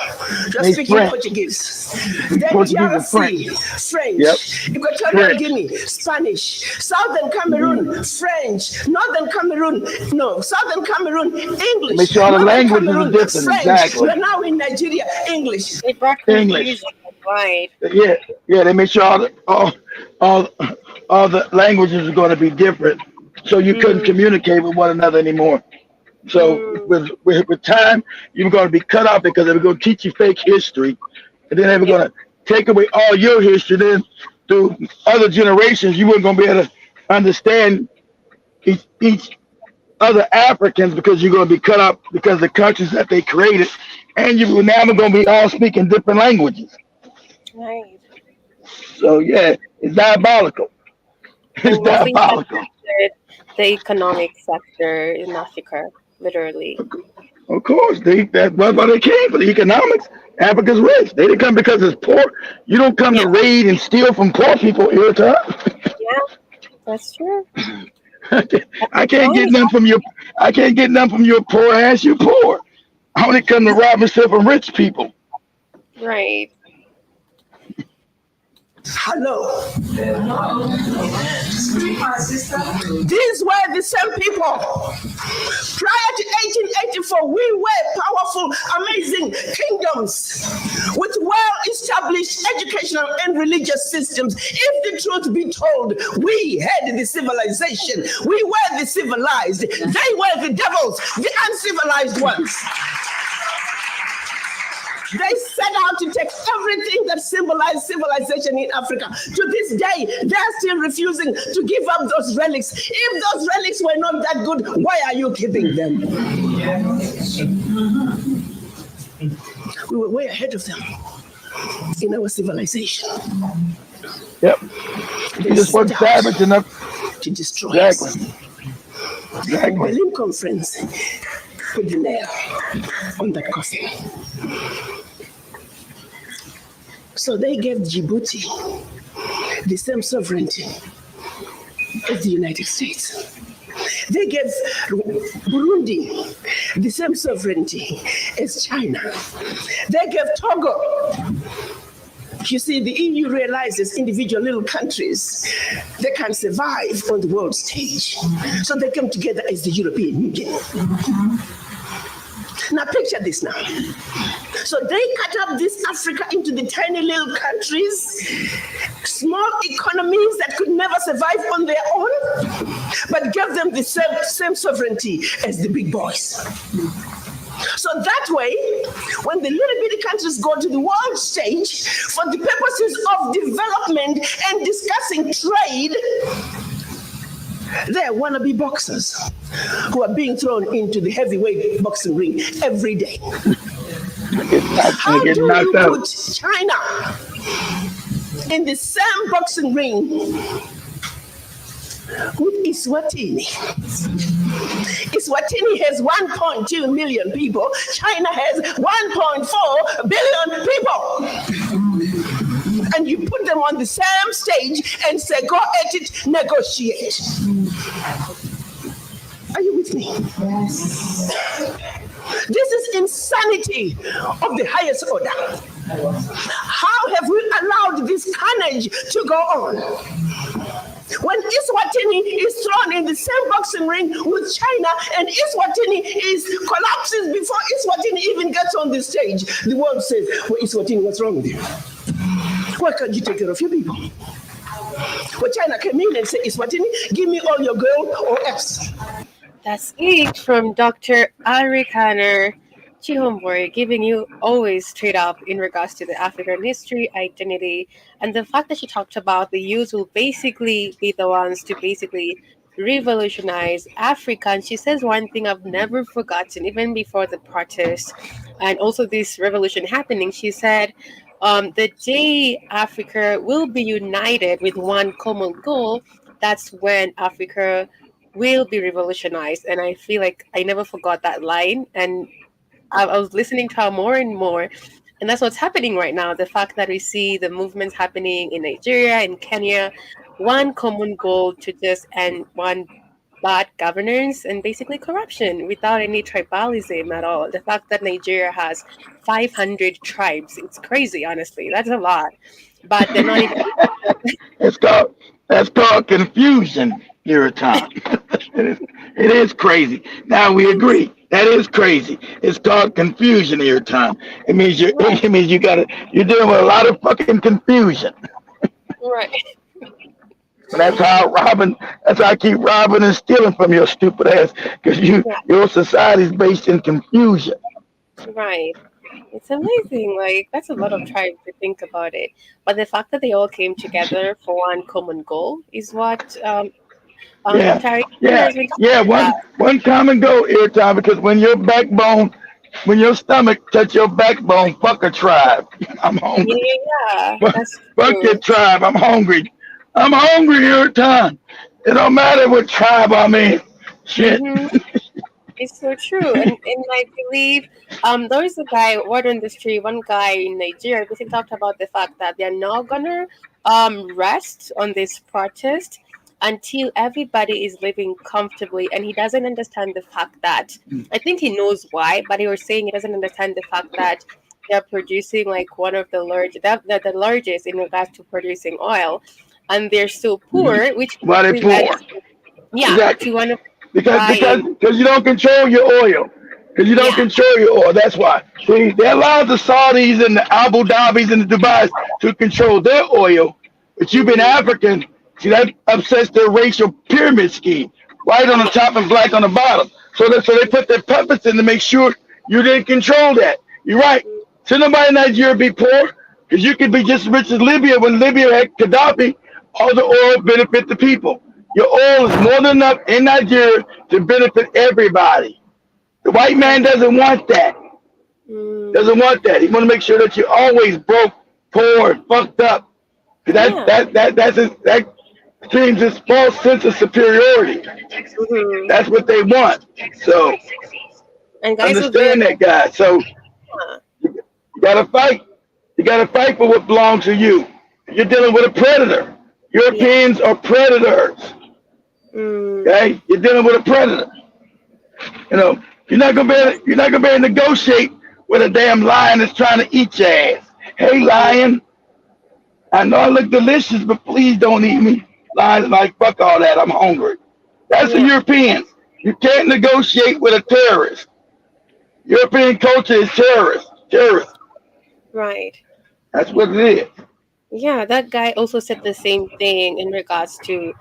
just speaking Portuguese. Then DRC, French. Equatorial Guinea, Spanish. Southern Cameroon, French. Northern Cameroon, Southern Cameroon, English. Make sure all the languages are different. French. Exactly. We're now in Nigeria, English. English. Yeah. They make sure all the languages are going to be different. So you couldn't communicate with one another anymore. So with time, you're going to be cut off because they're going to teach you fake history, and then they're going to take away all your history. Then through other generations, you weren't going to be able to understand each other Africans because you're going to be cut off because of the countries that they created, and you're now going to be all speaking different languages. Right. So yeah, it's diabolical. It's diabolical. The economic sector in Africa. literally. Of course, that's why they came, for the economics. Africa's rich. They didn't come because it's poor. You don't come to raid and steal from poor people every time. Yeah, that's true. I can't get none from your. I can't get none from your poor ass. You poor. I only come to rob and steal from rich people. Right. Hello. These were the same people. Prior to 1884, we were powerful, amazing kingdoms with well-established educational and religious systems. If the truth be told, we had the civilization. We were the civilized. They were the devils, the uncivilized ones. They set out to take everything that symbolized civilization in Africa. To this day, they're still refusing to give up those relics. If those relics were not that good, why are you keeping them? We were way ahead of them in our civilization. Yep. You just weren't savage enough to destroy us. The Berlin Conference put the nail on that coffin. So they gave Djibouti the same sovereignty as the United States. They gave Burundi the same sovereignty as China. They gave Togo. You see, the EU realizes individual little countries, they can survive on the world stage. So they come together as the European Union. Now picture this now. So they cut up this Africa into the tiny little countries, small economies that could never survive on their own, but gave them the same sovereignty as the big boys. So that way, when the little bitty countries go to the world stage for the purposes of development and discussing trade, they're wannabe boxers who are being thrown into the heavyweight boxing ring every day. How do you put China in the same boxing ring with Eswatini? Eswatini has 1.2 million people. China has 1.4 billion people. And you put them on the same stage and say, go at it, negotiate. Are you with me? Yes. This is insanity of the highest order. How have we allowed this carnage to go on? When Eswatini is thrown in the same boxing ring with China and Eswatini collapses before Eswatini even gets on the stage, the world says, well, Eswatini, what's wrong with you? Why can't you take care of your people? Well, China came in and said, Eswatini, give me all your gold or else. That's it from Dr. Arikana Chihombori, giving you always straight up in regards to the African history, identity, and the fact that she talked about the youth will basically be the ones to basically revolutionize Africa. And she says one thing I've never forgotten, even before the protest and also this revolution happening. She said, the day Africa will be united with one common goal, that's when Africa will be revolutionized. And I feel like I never forgot that line. And I was listening to her more and more. And that's what's happening right now. The fact that we see the movements happening in Nigeria, in Kenya, one common goal to just end one bad governance and basically corruption without any tribalism at all. The fact that Nigeria has 500 tribes, it's crazy, honestly. That's a lot. But they're not even... That's called confusion, Irritant. It is crazy. Now we agree. That is crazy. It's called confusion, Irritant. It means you're dealing with a lot of fucking confusion. Right. That's how I keep robbing and stealing from your stupid ass, because your society is based in confusion. Right. It's amazing. Like, that's a lot of tribes to think about it. But the fact that they all came together for one common goal is what one common goal, Irritant, because when your stomach touch your backbone, fuck a tribe. I'm hungry. Fuck your tribe. I'm hungry. I'm hungry every time. It don't matter what tribe I'm in. Shit. It's so true. And I believe there is a guy, word on the street, one guy in Nigeria basically talked about the fact that they're not gonna rest on this protest until everybody is living comfortably, and he doesn't understand the fact that I think he knows why, but he was saying he doesn't understand the fact that they're producing like one of the the largest in regards to producing oil, and they're so poor, which Why they basically led poor? to Exactly. one of Because buying. you don't control your oil. Because you don't control your oil. That's why. See, they allow the Saudis and the Abu Dhabis and the Dubais to control their oil. But you've been African. See, that upsets their racial pyramid scheme. White on the top and black on the bottom. So they put their puppets in to make sure you didn't control that. You're right. Should nobody in Nigeria be poor? Because you could be just as rich as Libya. When Libya had Gaddafi, all the oil benefit the people. Your oil is more than enough in Nigeria to benefit everybody. The white man doesn't want that. Doesn't want that. He want to make sure that you're always broke, poor, and fucked up. That screams this false sense of superiority. That's what they want. So And guys understand that, guys. So you gotta fight. You gotta fight for what belongs to you. You're dealing with a predator. Europeans are predators. Okay, you're dealing with a predator. You know, you're not gonna be able to negotiate with a damn lion that's trying to eat your ass. Hey, lion, I know I look delicious, but please don't eat me. Lion's like, fuck all that. I'm hungry. That's the Europeans. You can't negotiate with a terrorist. European culture is terrorist. Terrorist. Right. That's what it is. Yeah, that guy also said the same thing in regards to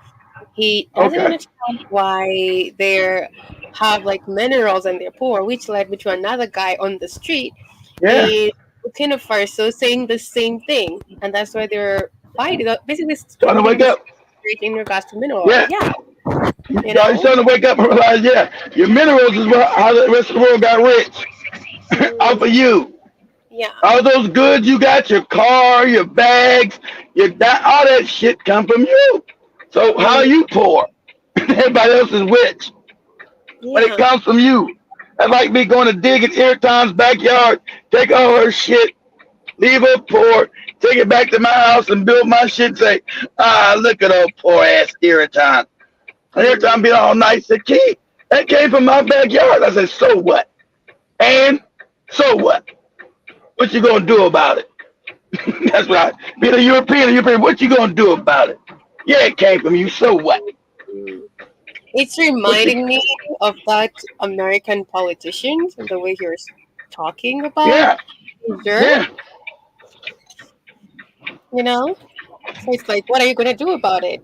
he doesn't understand why they have like minerals and they're poor, which led me to another guy on the street in Burkina Faso saying the same thing, and that's why they're fighting. Basically, Trying to wake up. in regards to minerals. Yeah. You're starting to wake up and realize, your minerals is how the rest of the world got rich. Off of you. Yeah. All those goods you got, your car, your bags, all that shit come from you. So how are you poor? Everybody else is rich. But it comes from you. That's like me going to dig in Airtime's backyard, take all her shit, leave her poor, take it back to my house and build my shit, say, look at old poor ass Airtime. And Airtime be all nice and key. That came from my backyard. I said, so what? And so what? What you gonna do about it? That's right. Being a European, what you gonna do about it? Yeah, it came from you. So what? It's reminding me of that American politician and the way he was talking about. Yeah. You know, so it's like, what are you gonna do about it?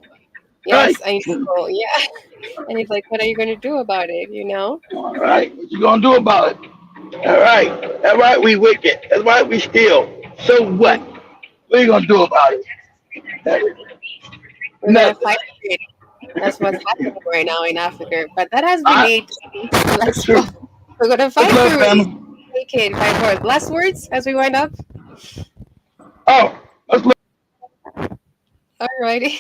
Yes, I know. Yeah, and it's like, what are you gonna do about it? You know. All right. What you gonna do about it? All right. That's right. We wicked. That's right. We steal. So what? What are you gonna do about it? We're gonna fight for it. That's what's happening right now in Africa. But that has been it. Let's go. We're gonna fight for it. Take it. Fight for it. Last words as we wind up. Oh, let's look. Alrighty.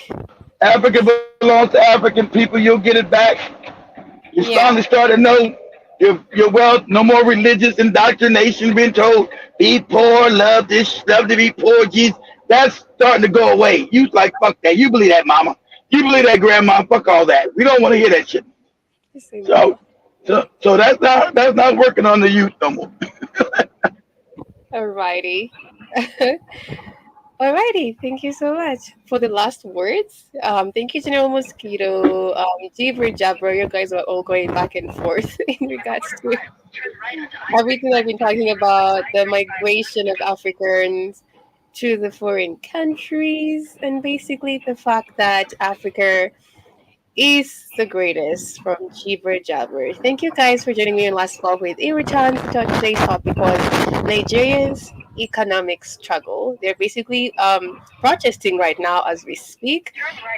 Africa belongs to African people. You'll get it back. You're starting to start to know your wealth. No more religious indoctrination being told, be poor, love this, love to be poor. Jesus. That's starting to go away. You like, fuck that. You believe that, mama. You believe that, grandma. Fuck all that. We don't want to hear that shit. So that's not working on the youth no more. Alrighty. Alrighty, thank you so much for the last words. Thank you, General Mosquito, Jibber Jabber. You guys are all going back and forth in regards to everything I've been talking about, the migration of Africans to the foreign countries, and basically the fact that Africa is the greatest from Jibber Jabber. Thank you guys for joining me in last call with Irichan. Today's topic was Nigerians' economic struggle. They're basically protesting right now as we speak.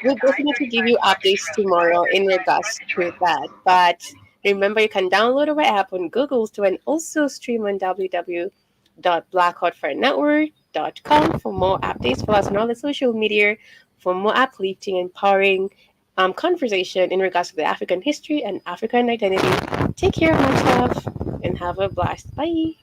We'll definitely give you updates tomorrow in regards to that. But remember, you can download our app on Google Store and also stream on www.blackhotfirenetwork.com for more updates. Follow us on all the social media for more uplifting, empowering, conversation in regards to the African history and African identity. Take care, much love, and have a blast. Bye.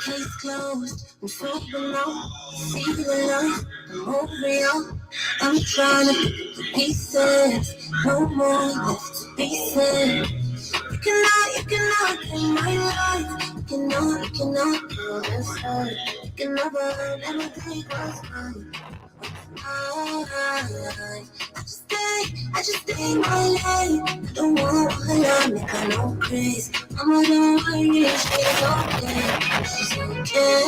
Case closed, I'm flipping out, seeking alive, I'm moving on. I'm trying to pick the pieces, no more left to be said. You cannot take my life. You cannot kill this heart. You can never take what's mine. I just stay my life. I don't want my love, make I no craze. I'm a don't worry, she's okay. She's okay.